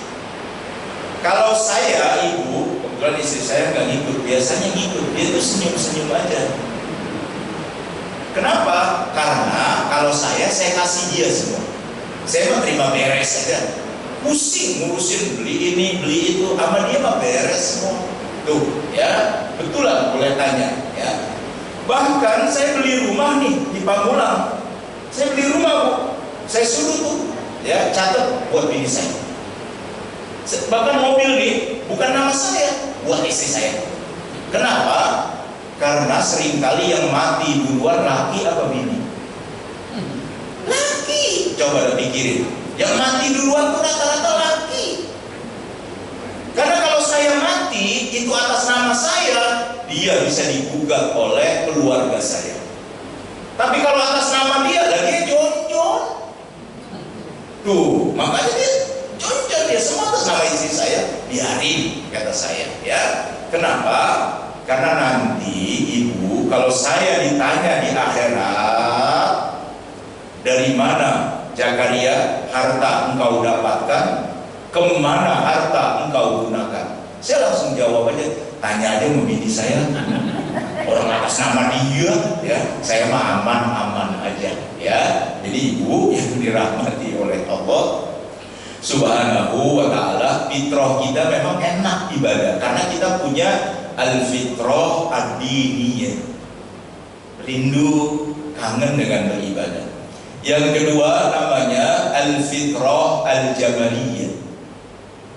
Kalau saya, ibu, kebetulan istri saya nggak ngikut, biasanya ngikut, dia tuh senyum-senyum aja. Kenapa? Karena kalau saya kasih dia semua. Saya mah terima beres aja. Pusing ngurusin beli ini, beli itu, sama dia mah beres semua. Tuh, ya, betulan boleh tanya, ya. Bahkan saya beli rumah nih di Pamulang. Saya beli rumah, Bu. Saya suruh tuh, ya, catat buat bini saya. Bahkan mobil nih bukan nama saya, buat istri saya. Kenapa? Karena seringkali yang mati duluan laki apa bini? Laki. Coba udah pikirin. Yang mati duluan tuh rata-rata laki. Karena kalau saya mati itu atas nama saya, dia bisa digugat oleh keluarga saya. Tapi kalau atas nama dia, dia jonjon. Tuh, makanya dia jonjon, dia semua atas nama istri saya. Biarin, kata saya, ya. Kenapa? Karena nanti ibu, kalau saya ditanya di akhirat, dari mana Zakaria harta engkau dapatkan, kemana harta engkau gunakan? Saya langsung jawab aja, tanya aja sama bini saya. Orang atas atas nama dia, ya saya mah aman-aman aja, ya. Jadi ibu yang dirahmati oleh Allah Subhanahu wa ta'ala, fitrah kita memang enak ibadah karena kita punya al-fitrah ad-diniyah, rindu kangen dengan beribadah. Yang kedua namanya al-fitrah al-jamaliyah.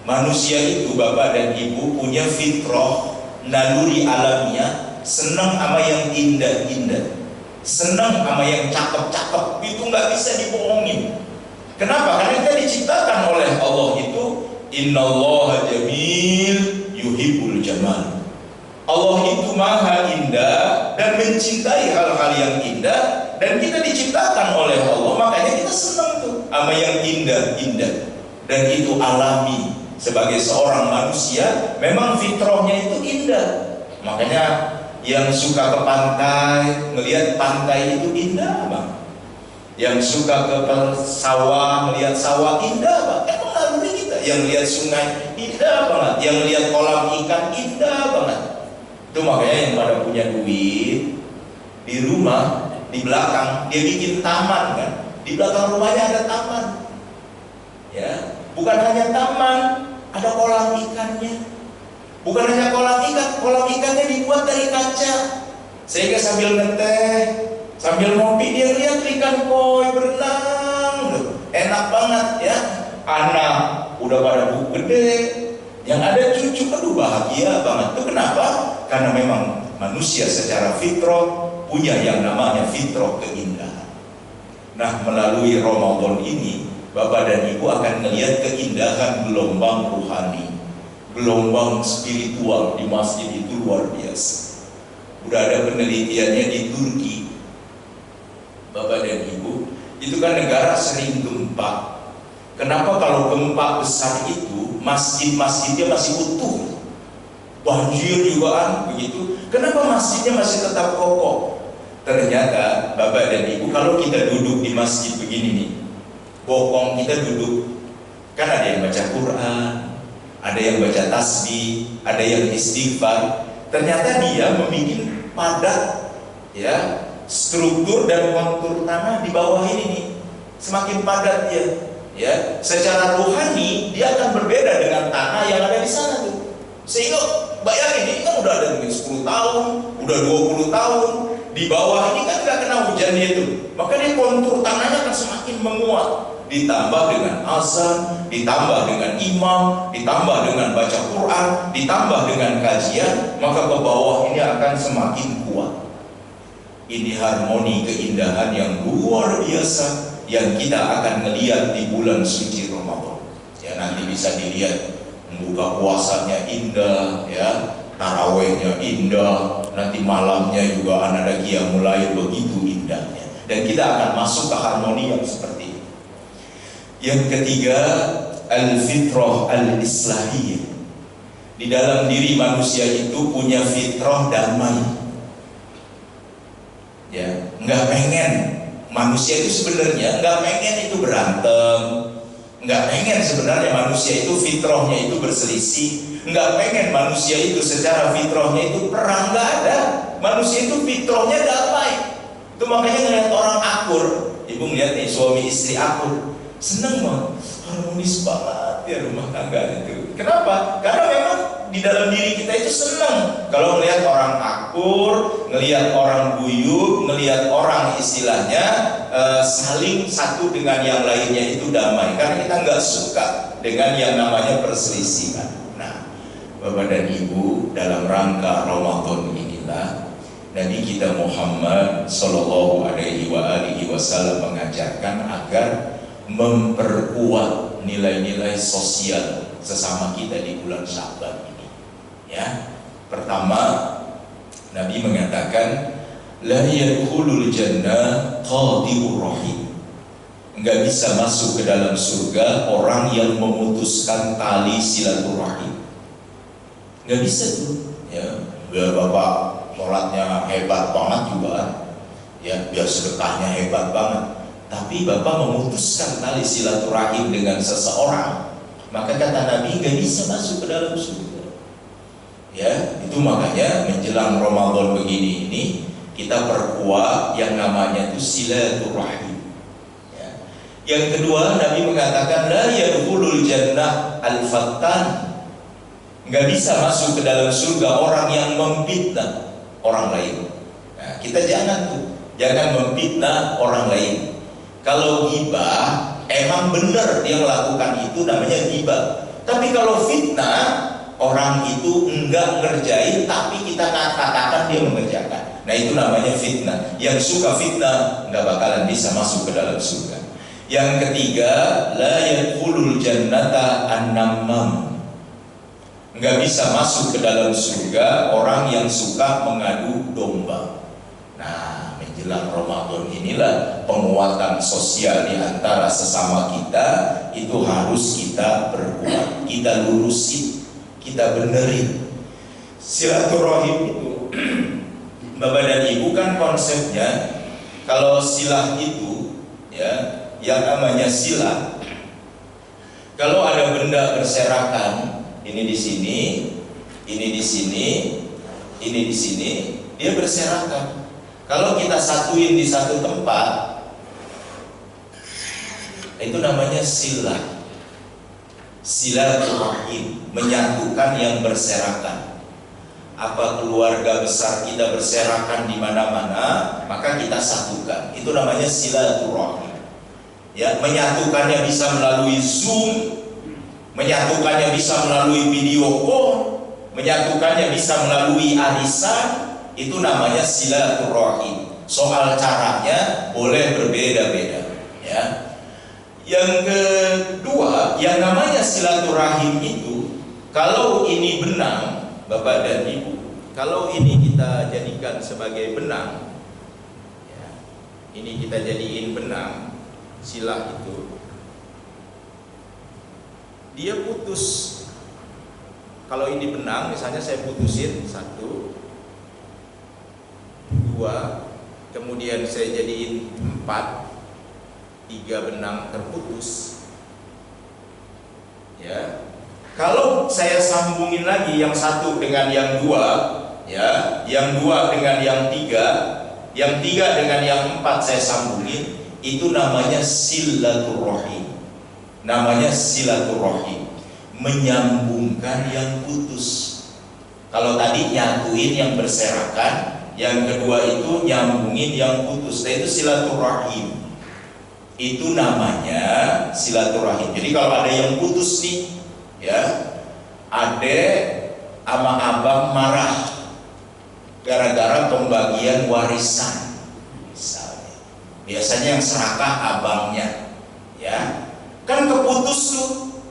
Manusia itu, bapak dan ibu, punya fitrah, naluri alamiah, senang sama yang indah-indah, senang sama yang cakep-cakep, itu nggak bisa dibohongin. Kenapa? Karena kita diciptakan oleh Allah itu innallaha jamil yuhibbul jamal. Allah itu maha indah dan mencintai hal-hal yang indah, dan kita diciptakan oleh Allah, makanya kita senang tuh sama yang indah-indah, dan itu alami. Sebagai seorang manusia memang fitrahnya itu indah. Makanya yang suka ke pantai, melihat pantai itu indah bang. Yang suka ke sawah, melihat sawah indah bang. Emang naluri kita. Yang lihat sungai indah banget, yang lihat kolam ikan indah banget. Itu makanya yang pada punya duit, di rumah, di belakang dia bikin taman kan. Di belakang rumahnya ada taman, ya. Bukan hanya taman, ada kolam ikannya. Bukan hanya kolam ikannya dibuat dari kaca, sehingga sambil ngeteh, sambil ngopi dia lihat ikan koi berenang, enak banget ya. Anak udah pada gede, yang ada cucu, aduh bahagia banget. Itu kenapa? Karena memang manusia secara fitrah punya yang namanya fitrah keindahan. Nah, melalui Ramadan ini Bapak dan Ibu akan melihat keindahan gelombang rohani, gelombang spiritual di masjid itu luar biasa. Udah ada penelitiannya di Turki, Bapak dan Ibu, itu kan negara sering gempa. Kenapa kalau gempa besar itu masjid-masjidnya masih utuh, banjir juga kan begitu? Kenapa masjidnya masih tetap kokoh? Ternyata Bapak dan Ibu, kalau kita duduk di masjid begini nih, bokong kita duduk, kan ada yang baca Quran, ada yang baca tasbih, ada yang istighfar. Ternyata dia membuat padat, ya, struktur dan kontur tanah di bawah ini nih, semakin padat dia, ya. Secara rohani dia akan berbeda dengan tanah yang ada di sana tuh. Sehingga bayangin, ini kan udah ada mungkin 10 tahun, udah 20 tahun, di bawah ini kan nggak kena hujan dia tuh, maka dia kontur tanahnya akan semakin menguat. Ditambah dengan azan, ditambah dengan imam, ditambah dengan baca Quran, ditambah dengan kajian, maka ke bawah ini akan semakin kuat. Ini harmoni keindahan yang luar biasa yang kita akan melihat di bulan suci Ramadan. Ya, nanti bisa dilihat, buka puasanya indah, ya, tarawehnya indah, nanti malamnya juga ada qiyamul lail begitu indahnya, dan kita akan masuk ke harmoni yang seperti ini. Yang ketiga, al-fitrah al-islahiyah. Di dalam diri manusia itu punya fitrah damai. Ya, nggak pengen, manusia itu sebenarnya nggak pengen itu berantem, nggak pengen sebenarnya manusia itu fitrahnya itu berselisih, nggak pengen manusia itu secara fitrahnya itu perang, nggak ada. Manusia itu fitrahnya damai. Itu makanya ngeliat orang akur, ibu ngeliat nih suami istri akur, seneng banget, harmonis banget ya rumah tangga itu. Kenapa? Karena memang di dalam diri kita itu senang kalau ngelihat orang akur, ngelihat orang guyup, ngelihat orang istilahnya saling satu dengan yang lainnya itu damai. Karena kita nggak suka dengan yang namanya perselisihan. Nah, Bapak dan Ibu, dalam rangka Ramadan inilah Nabi kita Muhammad Sallallahu Alaihi Wasallam mengajarkan agar memperkuat nilai-nilai sosial sesama kita di bulan Sya'ban ini. Ya, pertama Nabi mengatakan la yadkhulul jannah qati'ur rahim. Enggak bisa masuk ke dalam surga orang yang memutuskan tali silaturahim. Enggak bisa tuh. Ya, biar Bapak sholatnya hebat banget juga, ya, biar sedekahnya hebat banget, tapi Bapak memutuskan tali silaturahim dengan seseorang, maka kata Nabi gak bisa masuk ke dalam surga. Ya, Itu makanya menjelang Ramadan begini ini kita perkuat yang namanya itu silaturahim. Ya. Yang kedua, Nabi mengatakan la yadkhulul jannah al-fattan. Nggak bisa masuk ke dalam surga orang yang memfitnah orang lain. Nah, kita jangan memfitnah orang lain. Kalau ghibah emang benar dia melakukan itu namanya ghibah. Tapi kalau fitnah, orang itu enggak ngerjain tapi kita katakan dia mengerjakan. Nah, itu namanya fitnah. Yang suka fitnah enggak bakalan bisa masuk ke dalam surga. Yang ketiga, la yadkhulul jannata an-nammam. Enggak bisa masuk ke dalam surga orang yang suka mengadu domba. Nah, menjelang Ramadan inilah penguatan sosial di antara sesama kita itu harus kita perkuat, kita lurusin, kita benerin. Silaturahim itu Bapak dan Ibu kan konsepnya, kalau silah itu ya, yang namanya silah, kalau ada benda berserakan, ini di sini, ini di sini, ini di sini, dia berserakan. Kalau kita satuin di satu tempat, itu namanya silah. Silaturahim, menyatukan yang berserakan. Apa keluarga besar kita berserakan di mana-mana, maka kita satukan. Itu namanya silaturahim. Ya, menyatukannya bisa melalui Zoom, menyatukannya bisa melalui video call, menyatukannya bisa melalui arisan. Itu namanya silaturahim. Soal caranya boleh berbeda-beda, ya. Yang kedua, yang namanya silaturahim itu, kalau ini benang, Bapak dan Ibu, kalau ini kita jadikan sebagai benang, ya, ini kita jadiin benang, silah itu, dia putus. Kalau ini benang, misalnya saya putusin 1, 2, kemudian saya jadiin 4, 3 benang terputus. Ya, kalau saya sambungin lagi yang 1 dengan yang 2, ya, yang 2 dengan yang 3, yang 3 dengan yang 4 saya sambungin, itu namanya silaturahim. Namanya silaturahim, menyambungkan yang putus. Kalau tadi nyatuin yang berserakan, yang kedua itu nyambungin yang putus. Nah, itu silaturahim. Itu namanya silaturahim. Jadi kalau ada yang putus nih, ya, adek sama abang marah gara-gara pembagian warisan, misalnya. Biasanya yang serakah abangnya, ya, kan keputus tuh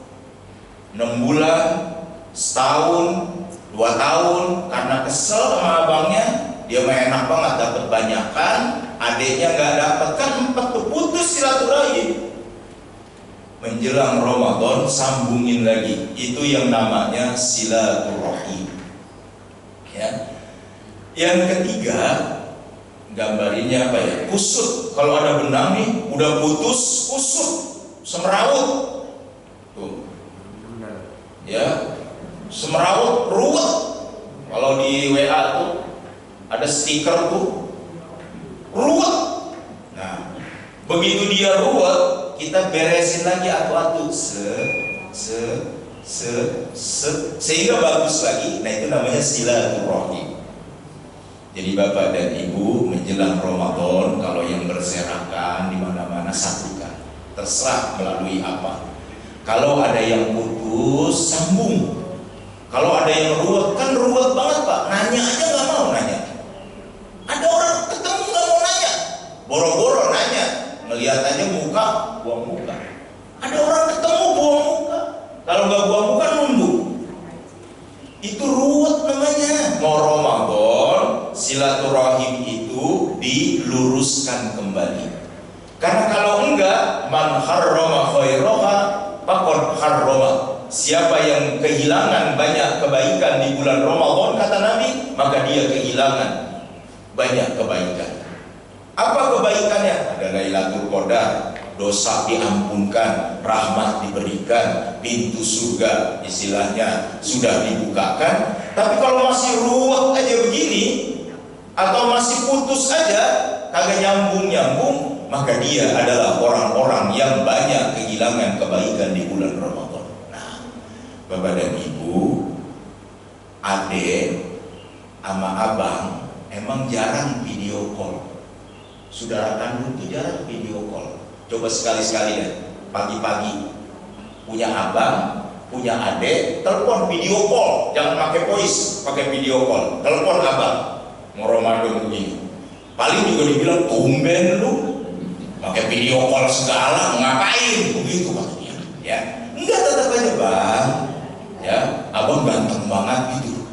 6 bulan, setahun, 2 tahun, karena kesel sama abangnya. Dia mah enak banget dapat banyakan, adiknya nggak dapat, kan 4 tuh putus silaturahim. Menjelang Ramadan sambungin lagi, itu yang namanya silaturahim. Ya. Yang ketiga, gambarinnya apa ya? Kusut. Kalau ada benang nih, udah putus, kusut, semrawut. Tuh. Ya, semrawut, ruwet. Kalau di WA tuh ada stiker tuh, ruwet. Nah, begitu dia ruwet, kita beresin lagi atu-atu, sehingga bagus lagi. Nah, itu namanya silaturahim. Jadi Bapak dan Ibu, menjelang Ramadan, kalau yang berserakan di mana-mana satukan, terserah melalui apa. Kalau ada yang putus, sambung. Kalau ada yang ruwet, kan ruwet banget Pak, nanya aja nggak mau nanya. Ada orang ketemu nggak mau nanya, boro-boro nanya, ngelihat aja muka, buang muka. Ada orang ketemu buang muka, kalau nggak buang muka nunduk. Itu ruwet namanya. Mau Ramadan, silaturahim itu diluruskan kembali. Karena kalau enggak, man harrama khairaha faqad harrama. Siapa yang kehilangan banyak kebaikan di bulan Ramadan, kata Nabi, maka dia kehilangan banyak kebaikan. Apa kebaikannya? Ada Lailatul Qadar, dosa diampunkan, rahmat diberikan, pintu surga istilahnya sudah dibukakan. Tapi kalau masih ruwet aja begini, atau masih putus aja, kagak nyambung-nyambung, maka dia adalah orang-orang yang banyak kehilangan kebaikan di bulan Ramadan. Nah, Bapak dan Ibu, adik sama abang emang jarang video call. Saudara kandung itu jarang video call. Coba sekali-sekali deh, pagi-pagi punya abang, punya adik, telepon video call, jangan pakai voice, pakai video call. Telepon abang, mau Ramadan begini, paling juga dibilang tumben lu, pakai video call segala, mau ngapain? Begitu maksudnya, ya. Enggak, tetap aja bang, ya. Abang ganteng banget gitu,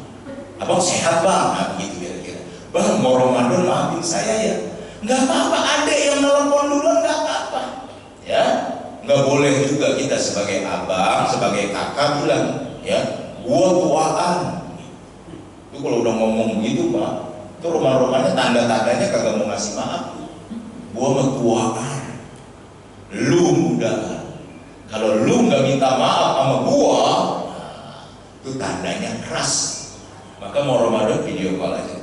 abang sehat bang, nah, begitu kira-kira. Bang mau Ramadan maafin saya ya. Nggak apa-apa, adek yang nelpon duluan nggak apa-apa, ya. Nggak boleh juga kita sebagai abang, sebagai kakak bilang, ya, gua tuaan. Itu kalau udah ngomong begitu pak, itu rumah-rumahnya tanda-tandanya kagak mau ngasih maaf. Gua mah tuaan, lu muda. Kalau lu nggak minta maaf sama gua, itu tandanya keras. Maka mau Ramadan video call aja.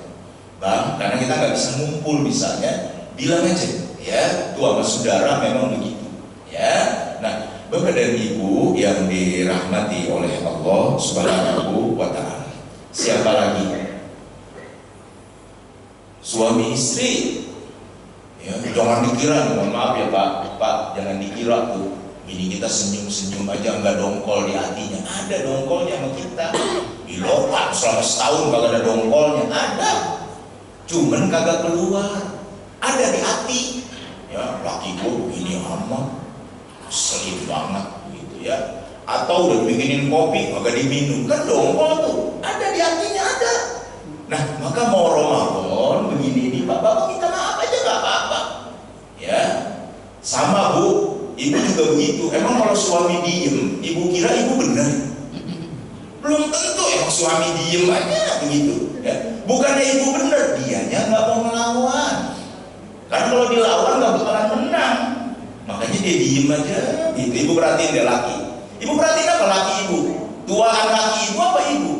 Bang, karena kita nggak bisa ngumpul misalnya, bilang aja, ya, tua sama saudara memang begitu, ya. Nah, Bapak dan Ibu yang dirahmati oleh Allah Subhanahu wa Ta'ala, siapa lagi? Suami istri, ya, jangan dikira, mohon maaf ya Pak, jangan dikira tuh, ini kita senyum-senyum aja nggak dongkol di hatinya. Ada dongkolnya sama kita, di lopak selama setahun kagak ada dongkolnya, ada. Cuman kagak keluar, ada di hati. Ya, laki gue begini amat, selin banget gitu ya. Atau udah bikinin kopi kagak diminum, kan dongkol tuh, ada di hatinya ada. Nah, maka mau Ramadan begini nih Pak, Bapak minta maaf aja nggak apa-apa. Ya, sama Bu, Ibu juga begitu. Emang kalau suami diem, Ibu kira Ibu benar? Belum tentu, emang suami diem aja begitu. Ya, bukannya Ibu benar, dianya nggak mau melawan. Karena kalau dilawan nggak bakalan menang. Makanya dia diem aja. Gitu. Ibu perhatiin deh laki. Ibu perhatiin apa laki Ibu? Tuaan laki Ibu apa Ibu?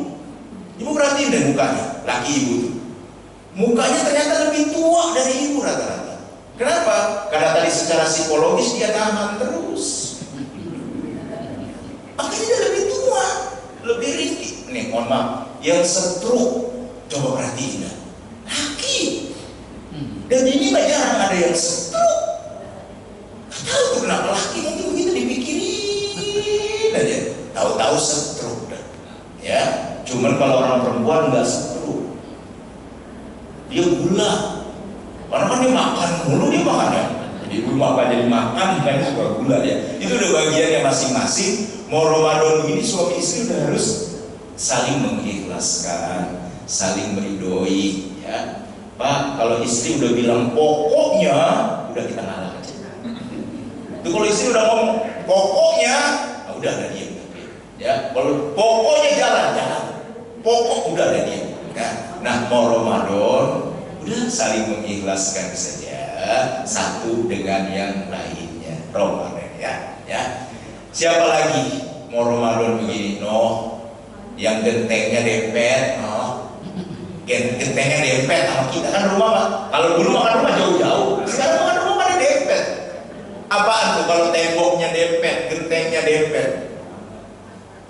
Ibu perhatiin deh mukanya, laki Ibu tuh. Mukanya ternyata lebih tua dari Ibu rata-rata. Kenapa? Karena tadi secara psikologis dia tahan terus. Makanya dia lebih tua, lebih ringkih. Nih, mohon maaf, yang stroke coba perhatiin ya, laki. Dan ini mah jarang ada yang stroke. Gak tahu tuh kenapa laki mungkin begitu dipikirin aja, tahu-tahu stroke dah. Ya, cuman kalau orang perempuan nggak stroke, dia gula. Karena kan dia makan mulu, dia makan ya. Ibu makan jadi makan, kan suka gula ya. Itu udah bagiannya masing-masing. Mau Ramadan begini suami istri udah harus saling mengikhlaskan, saling meridoi, ya. Pak, kalau istri udah bilang pokoknya, udah kita ngalah aja. Itu kalau istri udah ngomong pokoknya, nah udah ada dia. Ya, kalau pokoknya jalan, pokok udah ada dia. Nah, mau Ramadan, udah saling mengikhlaskan saja satu dengan yang lainnya. Ramadan ya. Siapa lagi mau Ramadan begini? Yang gentengnya dempet, gentengnya dempet sama kita kan rumah Pak. Kalau dulu makan rumah jauh-jauh, sekarang makan rumah pada dempet. Apaan tuh kalau temboknya dempet, gentengnya dempet?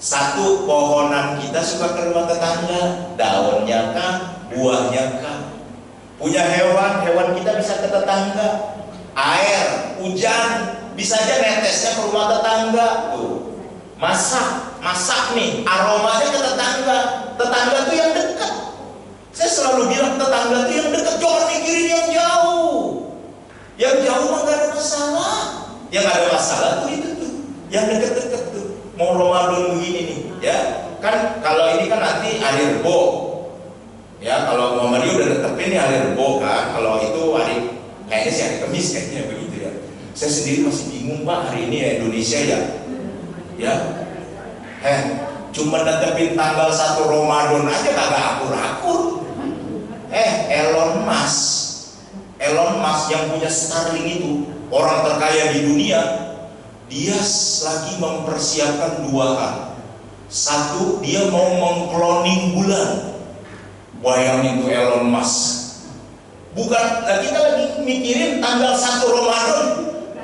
Satu, pohonan kita suka ke rumah tetangga, daunnya kah, buahnya kah. Punya hewan kita bisa ke tetangga. Air, hujan, bisa aja netesnya ke rumah tetangga. Tuh, masak nih, aromanya ke tetangga. Tetangga tuh yang dekat. Saya selalu bilang tetangga tuh yang dekat, jangan mikirin yang jauh. Yang jauh mah gak ada masalah. Yang ada masalah tuh itu tuh, yang dekat-dekat tuh. Mau Ramadan begini nih, ya kan kalau ini kan nanti hari Rebo, ya kalau Muhammadiyah udah tetepin nih hari Rebo kan, kalau itu hari kayaknya sih hari Kamis kayaknya begitu ya. Saya sendiri masih bingung Pak, hari ini ya Indonesia ya, cuma tetepin tanggal 1 Ramadan aja kagak akur-akur. Elon Musk yang punya Starlink itu orang terkaya di dunia, dia lagi mempersiapkan dua hal. Satu, dia mau mengkloning bulan. Bayangin tuh Elon Musk. Bukan, kita lagi mikirin tanggal 1 Ramadan,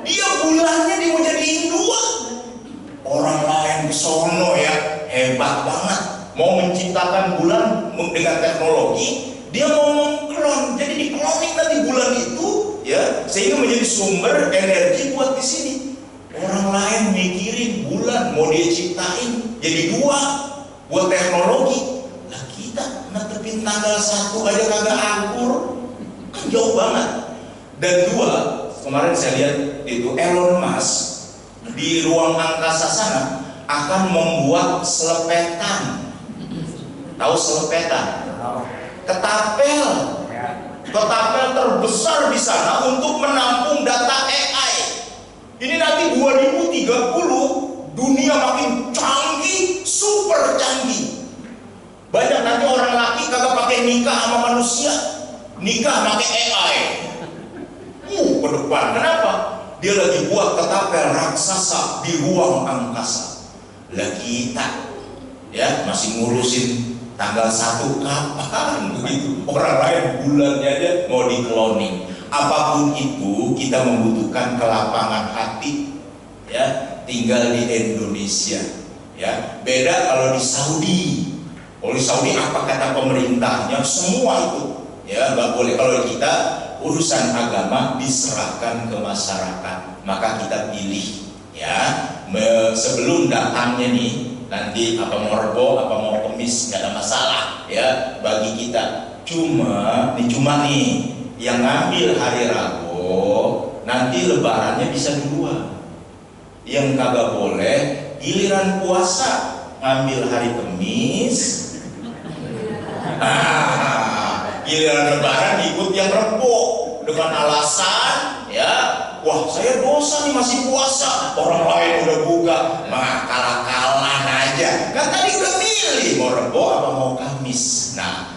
dia bulannya dia mau jadiin 2. Orang lain sono ya, hebat banget. Mau menciptakan bulan dengan teknologi, dia mau mengklon. Jadi dikloning nanti bulan itu ya, sehingga menjadi sumber energi buat di sini. Orang lain mikirin bulan mau dia ciptain jadi 2 buat teknologi. Lah kita netepin tanggal 1 aja kagak akur, kan jauh banget. Dan 2, kemarin saya lihat itu Elon Musk di ruang angkasa sana akan membuat selepetan. Tahu selepetan? Ketapel terbesar di sana untuk menampung data AI. Ini nanti 2030 dunia makin canggih, super canggih. Banyak nanti orang laki kagak pakai nikah sama manusia, nikah pakai AI. Ke depan. Kenapa? Dia lagi buat ketapel raksasa di ruang angkasa. Lah kita ya masih ngurusin tanggal 1 kapan begitu. Orang lain bulannya aja mau di-cloning. Apapun itu kita membutuhkan kelapangan hati ya, tinggal di Indonesia ya. Beda kalau di Saudi. Kalau di Saudi apa kata pemerintahnya, semua itu ya nggak boleh. Kalau kita urusan agama diserahkan ke masyarakat, maka kita pilih ya. Sebelum datangnya nih nanti apa mau Rebo apa mau Kemis nggak ada masalah ya bagi kita. Cuma nih yang ngambil hari Rabu nanti lebarannya bisa duluan. Yang kagak boleh giliran puasa ngambil hari Kemis, giliran lebaran ikut yang Rebo dengan alasan ya, wah saya dosa nih masih puasa, orang lain udah buka, mah kalah-kalah aja. Kan tadi udah milih mau Rebo apa mau Kamis. Nah,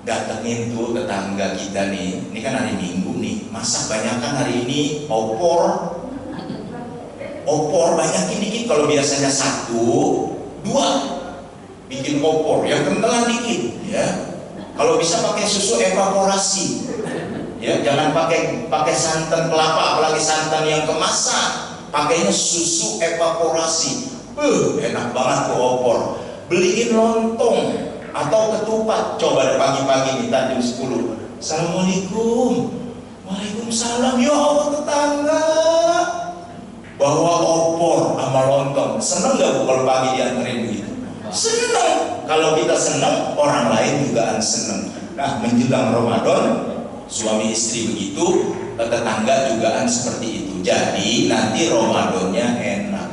datengin tuh tetangga kita nih, ini kan hari Minggu nih, masak banyakan hari ini opor banyakin dikit. Kalau biasanya 1, 2 bikin opor yang kentelan dikit ya. Kalau bisa pakai susu evaporasi ya, jangan pakai santan kelapa, apalagi santan yang kemasan, pakainya susu evaporasi. Enak banget tuh opor. Beliin lontong atau ketupat. Coba pagi-pagi minta jam 10. Assalamualaikum. Waalaikumsalam. Ya Allah tetangga, bawa opor sama lontong. Seneng gak Bu kalau pagi dianterin begitu? Seneng. Kalau kita seneng, orang lain juga seneng. Nah, menjelang Ramadan, suami istri begitu, tetangga jugaan seperti itu. Jadi nanti Ramadannya enak.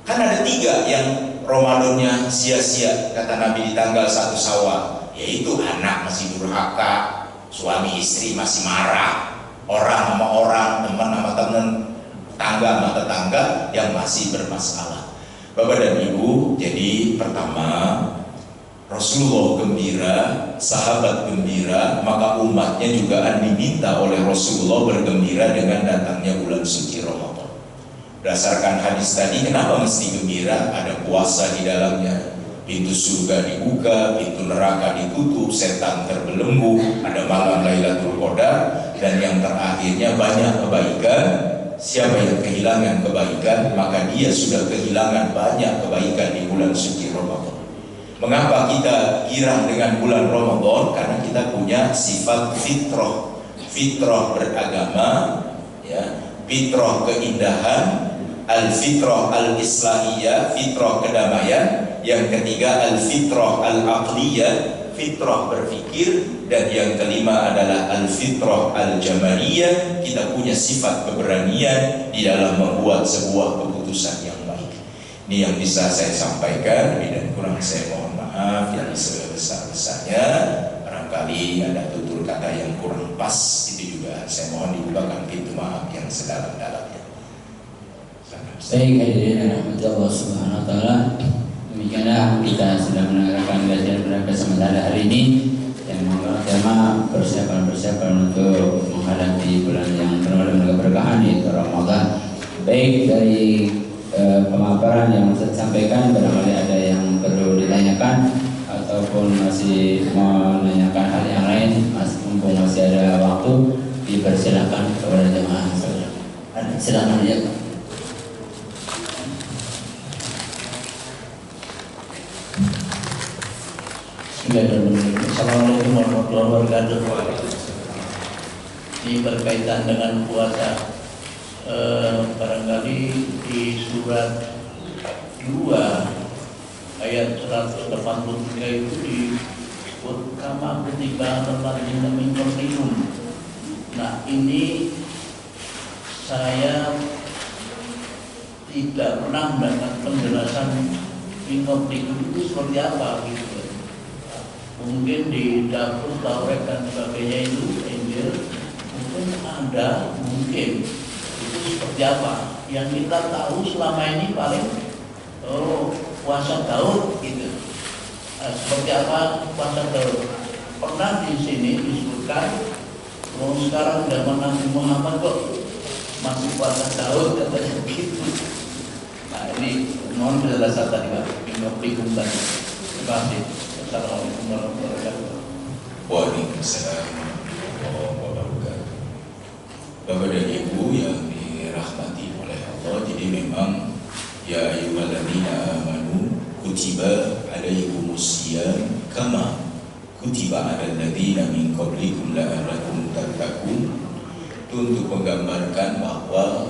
Kan ada 3 yang Ramadannya sia-sia, kata Nabi di tanggal 1 Syawal, yaitu anak masih durhaka, suami istri masih marah, orang sama orang, teman sama teman, tetangga sama tetangga yang masih bermasalah. Bapak dan Ibu, jadi pertama Rasulullah gembira, sahabat gembira, maka umatnya juga diminta oleh Rasulullah bergembira dengan datangnya bulan suci Ramadan. Berdasarkan hadis tadi, kenapa mesti gembira? Ada puasa di dalamnya, pintu surga dibuka, pintu neraka ditutup, setan terbelenggu, ada malam Lailatul Qadar, dan yang terakhirnya banyak kebaikan. Siapa yang kehilangan kebaikan, maka dia sudah kehilangan banyak kebaikan di bulan suci Ramadan. Mengapa kita girang dengan bulan Ramadan? Karena kita punya sifat fitrah beragama ya, fitrah keindahan, al-fitrah al-islahiyah, fitrah kedamaian. Yang ketiga al-fitrah al-aqliyah, fitrah berpikir. Dan yang kelima adalah al-fitrah al-jamaliyah, kita punya sifat keberanian di dalam membuat sebuah keputusan yang baik. Ini yang bisa saya sampaikan, lebih dan kurang saya mohon maaf yang sebesar-besarnya. Barangkali ada tutur kata yang kurang pas, itu juga saya mohon dibukakan pintu maaf yang sedalam-dalamnya. Baik, hadirin rahmat Allah Subhanahu wa taala. Demikianlah kita sedang mendengarkan kajian pada kesempatan hari ini yang mengangkat tema persiapan untuk menghadapi bulan yang penuh dengan keberkahan, Ramadan. Baik, dari pemaparan yang saya sampaikan, barangkali ada yang perlu ditanyakan ataupun masih menanyakan hal yang lain, mumpung masih ada waktu, dipersilakan kepada jemaah. Silakan ya. Assalamualaikum warahmatullahi wabarakatuh. Ini berkaitan dengan puasa. Barangkali di surat 2 ayat 183 itu disebut kama kutiba alal ladzina min qablikum. Nah, ini saya tidak pernah mendapat penjelasan min qablikum itu seperti apa gitu. Mungkin di dapur Taurat dan sebagainya itu Injil mungkin ada, mungkin itu seperti apa. Yang kita tahu selama ini paling puasa Daud gitu. Seperti apa puasa Daud? Pernah di sini disebutkan, sekarang zaman Nabi Muhammad kok masih puasa Daud katanya gitu. Nah ini mohon penjelasan tadi Pak, bingung tadi. Terima kasih. Assalamualaikum warahmatullahi wabarakatuh. Waalaikumsalam warahmatullahi wabarakatuh. Bapak dan Ibu yang dirahmati oleh Allah, jadi memang ya ayyuhalladzina amanu kutiba alaikumusiyam kama kutiba alal ladzina min qablikum la'allakum tattaqun. Itu untuk menggambarkan bahwa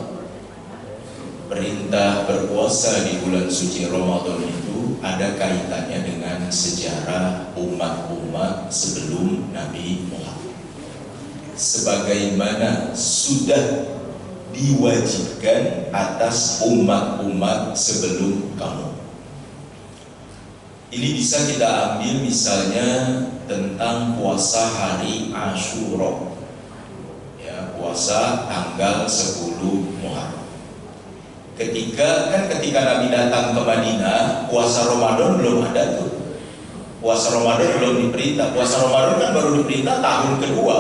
perintah berpuasa di bulan suci Ramadan itu ada kaitannya dengan sejarah umat-umat sebelum Nabi Muhammad, sebagaimana sudah diwajibkan atas umat-umat sebelum kamu. Ini bisa kita ambil misalnya tentang puasa hari Asyura, ya, puasa tanggal 10 Muharram. Ketika Nabi datang ke Madinah, puasa Ramadan belum ada tuh. Puasa Ramadan belum diperintah. Puasa Ramadan kan baru diperintah tahun kedua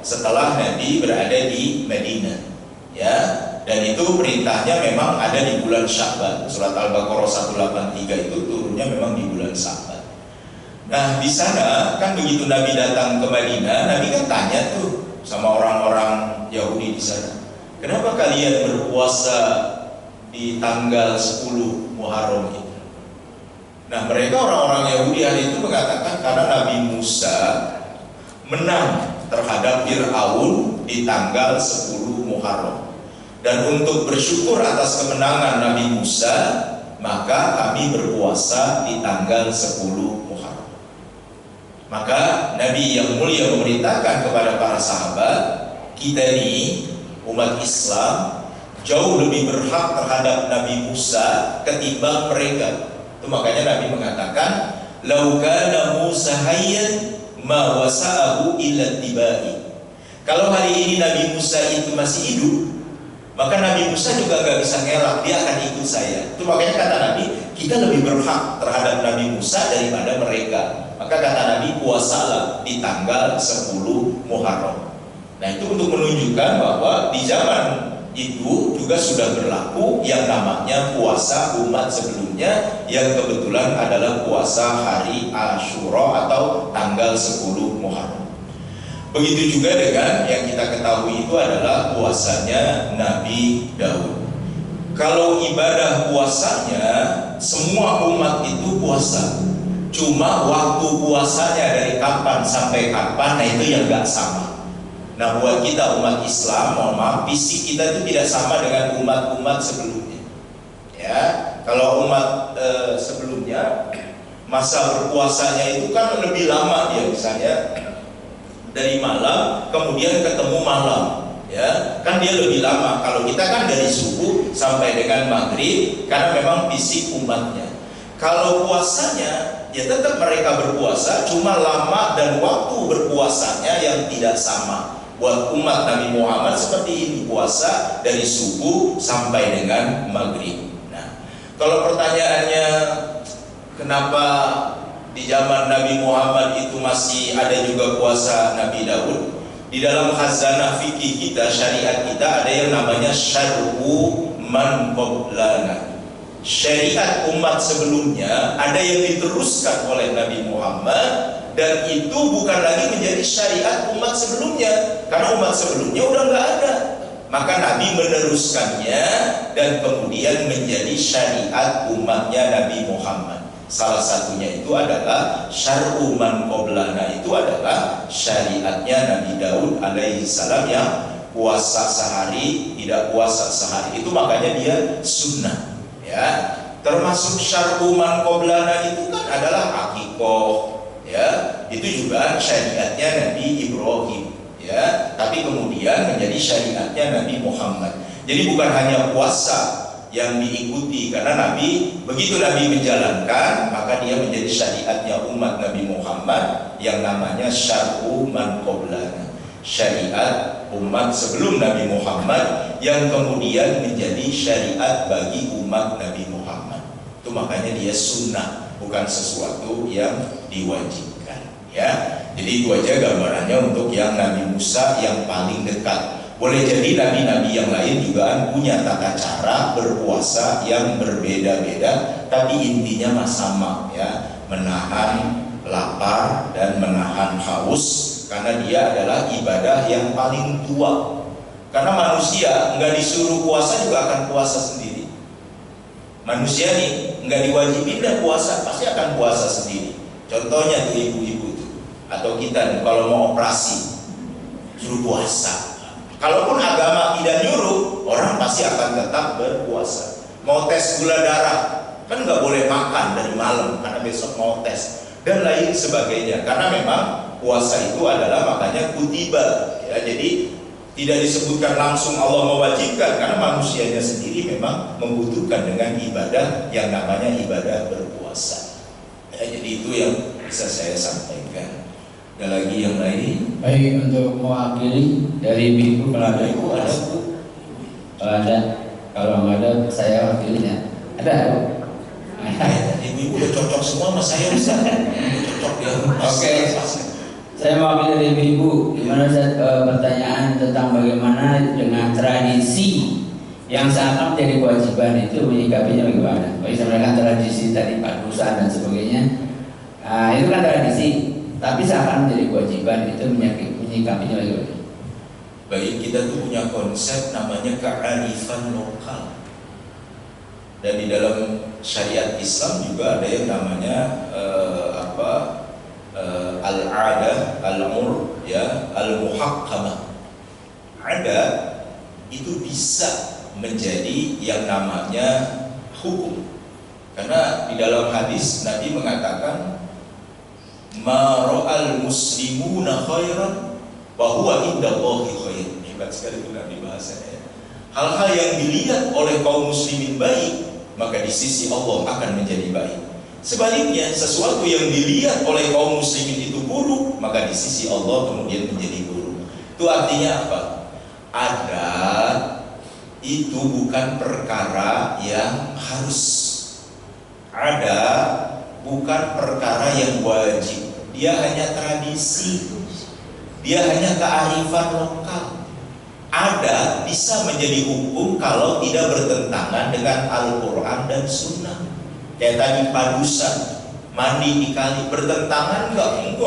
setelah Nabi berada di Madinah. Ya, dan itu perintahnya memang ada di bulan Sya'ban. Surat Al-Baqarah 183 itu turunnya memang di bulan Sya'ban. Nah, di sana kan begitu Nabi datang ke Madinah, Nabi kan tanya tuh sama orang-orang Yahudi di sana, kenapa kalian berpuasa di tanggal 10 Muharram itu? Nah, mereka orang-orang Yahudi hari itu mengatakan karena Nabi Musa menang terhadap Fir'aun di tanggal 10 Muharram. Dan untuk bersyukur atas kemenangan Nabi Musa, maka kami berpuasa di tanggal 10 Muharram. Maka Nabi yang mulia memerintahkan kepada para sahabat, kita ini umat Islam jauh lebih berhak terhadap Nabi Musa ketimbang mereka. Itu makanya Nabi mengatakan, "Lau kana Musa hayyan ma wasa'ahu illa tibai." Kalau hari ini Nabi Musa itu masih hidup, maka Nabi Musa juga gak bisa ngelak, dia akan ikut saya. Itu makanya kata Nabi, kita lebih berhak terhadap Nabi Musa daripada mereka. Maka kata Nabi, puasalah di tanggal 10 Muharram. Nah, itu untuk menunjukkan bahwa di zaman itu juga sudah berlaku yang namanya puasa umat sebelumnya, yang kebetulan adalah puasa hari Asyura atau tanggal 10 Muharram. Begitu juga dengan yang kita ketahui itu adalah puasanya Nabi Daud. Kalau ibadah puasanya semua umat itu puasa, cuma waktu puasanya dari kapan sampai kapan, nah itu yang gak sama. Nah, buat kita umat Islam, mohon maaf, fisik kita itu tidak sama dengan umat-umat sebelumnya. Ya, kalau umat sebelumnya masa berpuasanya itu kan lebih lama dia, misalnya dari malam kemudian ketemu malam, ya kan dia lebih lama. Kalau kita kan dari subuh sampai dengan maghrib, karena memang fisik umatnya. Kalau puasanya ya tetap mereka berpuasa, cuma lama dan waktu berpuasanya yang tidak sama. Buat umat Nabi Muhammad seperti ini, puasa dari subuh sampai dengan maghrib. Nah, kalau pertanyaannya kenapa di zaman Nabi Muhammad itu masih ada juga puasa Nabi Daud, Di dalam khazanah fikih kita, syariat kita, ada yang namanya syar'u man qablana. Syariat umat sebelumnya ada yang diteruskan oleh Nabi Muhammad, dan itu bukan lagi menjadi syariat umat sebelumnya, karena umat sebelumnya udah nggak ada. Maka Nabi meneruskannya dan kemudian menjadi syariat umatnya Nabi Muhammad. Salah satunya itu adalah syar'u man qablana, itu adalah syariatnya Nabi Daud alaihi salam yang puasa sehari, tidak puasa sehari. Itu makanya dia sunnah. Ya, termasuk syar'u man qablana itu kan adalah akikoh. Ya, itu juga syariatnya Nabi Ibrahim. Ya, tapi kemudian menjadi syariatnya Nabi Muhammad. Jadi bukan hanya puasa yang diikuti, karena Nabi, begitu Nabi menjalankan, maka dia menjadi syariatnya umat Nabi Muhammad yang namanya syar'u man qablana, syariat umat sebelum Nabi Muhammad yang kemudian menjadi syariat bagi umat Nabi Muhammad. Itu makanya dia sunnah, bukan sesuatu yang diwajibkan. Ya, jadi itu aja gambarannya untuk yang Nabi Musa yang paling dekat. Boleh jadi nabi-nabi yang lain juga punya tata cara berpuasa yang berbeda-beda, tapi intinya mah sama, ya, menahan lapar dan menahan haus, karena dia adalah ibadah yang paling tua. Karena manusia nggak disuruh puasa juga akan puasa sendiri. Manusia nih nggak diwajibin dan puasa, pasti akan puasa sendiri. Contohnya tuh ibu-ibu tuh, atau kita nih, kalau mau operasi suruh puasa. Kalaupun agama tidak nyuruh, orang pasti akan tetap berpuasa. Mau tes gula darah, kan nggak boleh makan dari malam karena besok mau tes, dan lain sebagainya. Karena memang puasa itu adalah makanya kutiba, ya, jadi tidak disebutkan langsung Allah mewajibkan, karena manusianya sendiri memang membutuhkan dengan ibadah yang namanya ibadah berpuasa. Ya, jadi itu yang bisa saya sampaikan. Ada lagi yang lain? Baik, untuk mewakili dari Ibu, kalau ada Ibu, ada Bu. Kalau nggak ada, saya wakilinya. Ada? Ibu-ibu udah cocok semua sama saya, bisa cocok ya. Oke. Saya mewakili dari Ibu. Gimana pertanyaan tentang bagaimana dengan tradisi yang seakan menjadi kewajiban itu menyikapinya bagaimana? Bagi mereka tradisi tadi padusan dan sebagainya. Itu kan tradisi. Tapi seakan menjadi kewajiban, itu menyikapinya bagaimana? Baik, kita tuh punya konsep namanya kearifan lokal. Dan di dalam syariat Islam juga ada yang namanya al-adah, al-mur, ya, al-muhakkamah. Ada itu bisa menjadi yang namanya hukum. Karena di dalam hadis Nabi mengatakan ma ra'al muslimuna khairan wa huwa indallahi khair. Hebat sekali itu Nabi bahasanya. Hal-hal yang dilihat oleh kaum muslimin baik, maka di sisi Allah akan menjadi baik. Sebaliknya, sesuatu yang dilihat oleh kaum muslimin itu buruk, maka di sisi Allah kemudian menjadi buruk. Itu artinya apa? Adat itu bukan perkara yang harus. Adat bukan perkara yang wajib. Dia hanya tradisi, dia hanya kearifan lokal. Adat bisa menjadi hukum kalau tidak bertentangan dengan Al-Quran dan Sunnah. Kayak tadi padusan, mandi di kali, bertentangan enggak?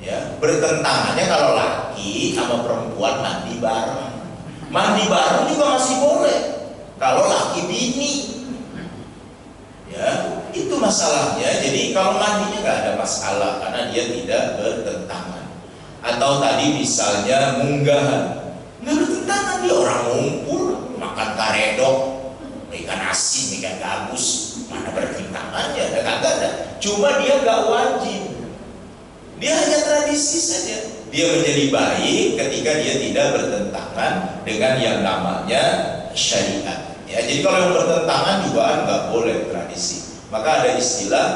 Ya, bertentangannya kalau laki sama perempuan mandi bareng. Mandi bareng juga masih boleh kalau laki bini. Ya, itu masalahnya. Jadi kalau mandinya nggak ada masalah karena dia tidak bertentangan. Atau tadi misalnya munggahan, nggak bertentangan, dia orang ngumpul makan karedok, ikan asin, ikan gabus, mana bertentangannya? Nggak ada. Cuma dia nggak wajib, dia hanya tradisi saja. Dia menjadi baik ketika dia tidak bertentangan dengan yang namanya syariat. Ya, jadi kalau yang bertentangan juga nggak boleh tradisi. Maka ada istilah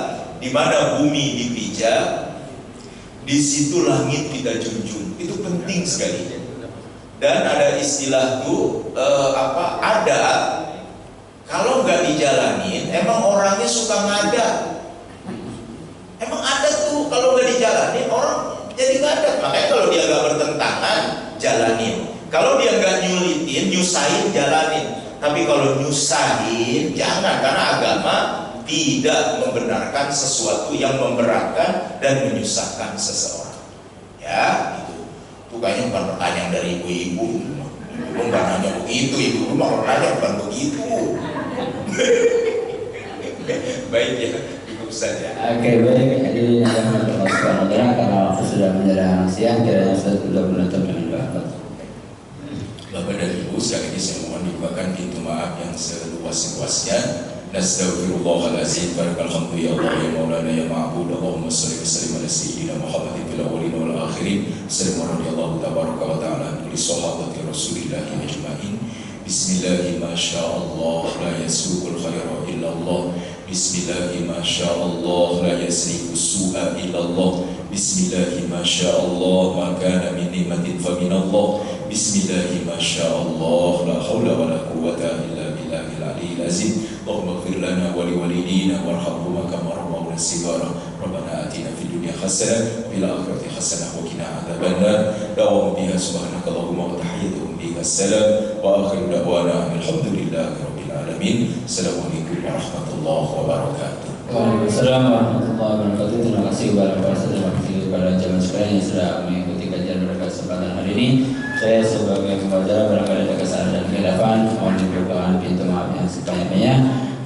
di mana bumi dipijak, di situ langit kita junjung. Itu penting sekali. Dan ada istilah tuh ada kalau nggak dijalanin, emang orangnya suka ngada. Emang ada tuh kalau nggak dijalanin orang jadi ngadat. Makanya kalau dia nggak bertentangan, jalanin. Kalau dia nggak nyulitin, nyusahin, jalanin. Tapi kalau nyusahin, jangan, karena agama tidak membenarkan sesuatu yang memberatkan dan menyusahkan seseorang. Ya, itu. Itu kayaknya bukan pertanyaan dari ibu-ibu. Bukan nanya begitu, ibu mah orangnya bukan begitu. Baik ya, cukup saja. Oke, baik. Hadirin yang dirahmati Allah Subhanahu wa taala, karena waktu sudah menjelang siang, kiranya Ustaz sudah menutup dengan doa. Bapak dan Ibu, sekali lagi saya mohon dibukakan pintu maaf yang seluas-luasnya. Nastaghfirullahalazim, barakallahu ya Allah ya Maulana ya Ma'bud. Allahumma shalli wa sallim ala sayyidina Muhammadin fil awwalin wal akhirin. Sallallahu tabaraka wa ta'ala li sahabati Rasulillah ajma'in. Bismillahi ma sya Allah la yasuqul khaira illa Allah. Bismillahi ma sya Allah la yasrifu su'a illa Allah. Bismillahi ma sya Allah ma kana min ni'matin fa min Allah. Bismillahi ma sya Allah la haula wa la quwwata illa billahil aliyyil azim. Allahumma ighfir lana wa liwalidina warhamhuma kama rabbawna shighara. Rabbana atina fid dunya hasanah wa fil akhirati hasanah wa qina adzabannar. Da'awahum biha subhanaka Allahumma wa tahiyyatuhum biha salam wa akhiru da'wana alhamdulillahi rabbil alamin. Assalamualaikum warahmatullahi wabarakatuh. Waalaikumsalam warahmatullahi wabarakatuh. Terima kasih kepada para ustaz, terima kasih kepada jamaah sekalian yang sudah mengikuti kajian pada kesempatan hari ini. Saya sebagai pembaca barangkali ada kesalahan dan khilafan, mohon dibukakan pintu maaf yang sebanyak-banyaknya,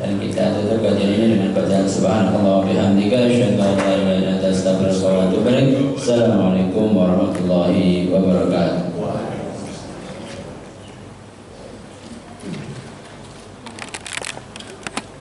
dan kita tutup kajian ini dengan bacaan subhanallah wa bihamdika asyhadu an la ilaha illa anta astaghfiruka wa atubu ilaik. Assalamualaikum warahmatullahi wabarakatuh.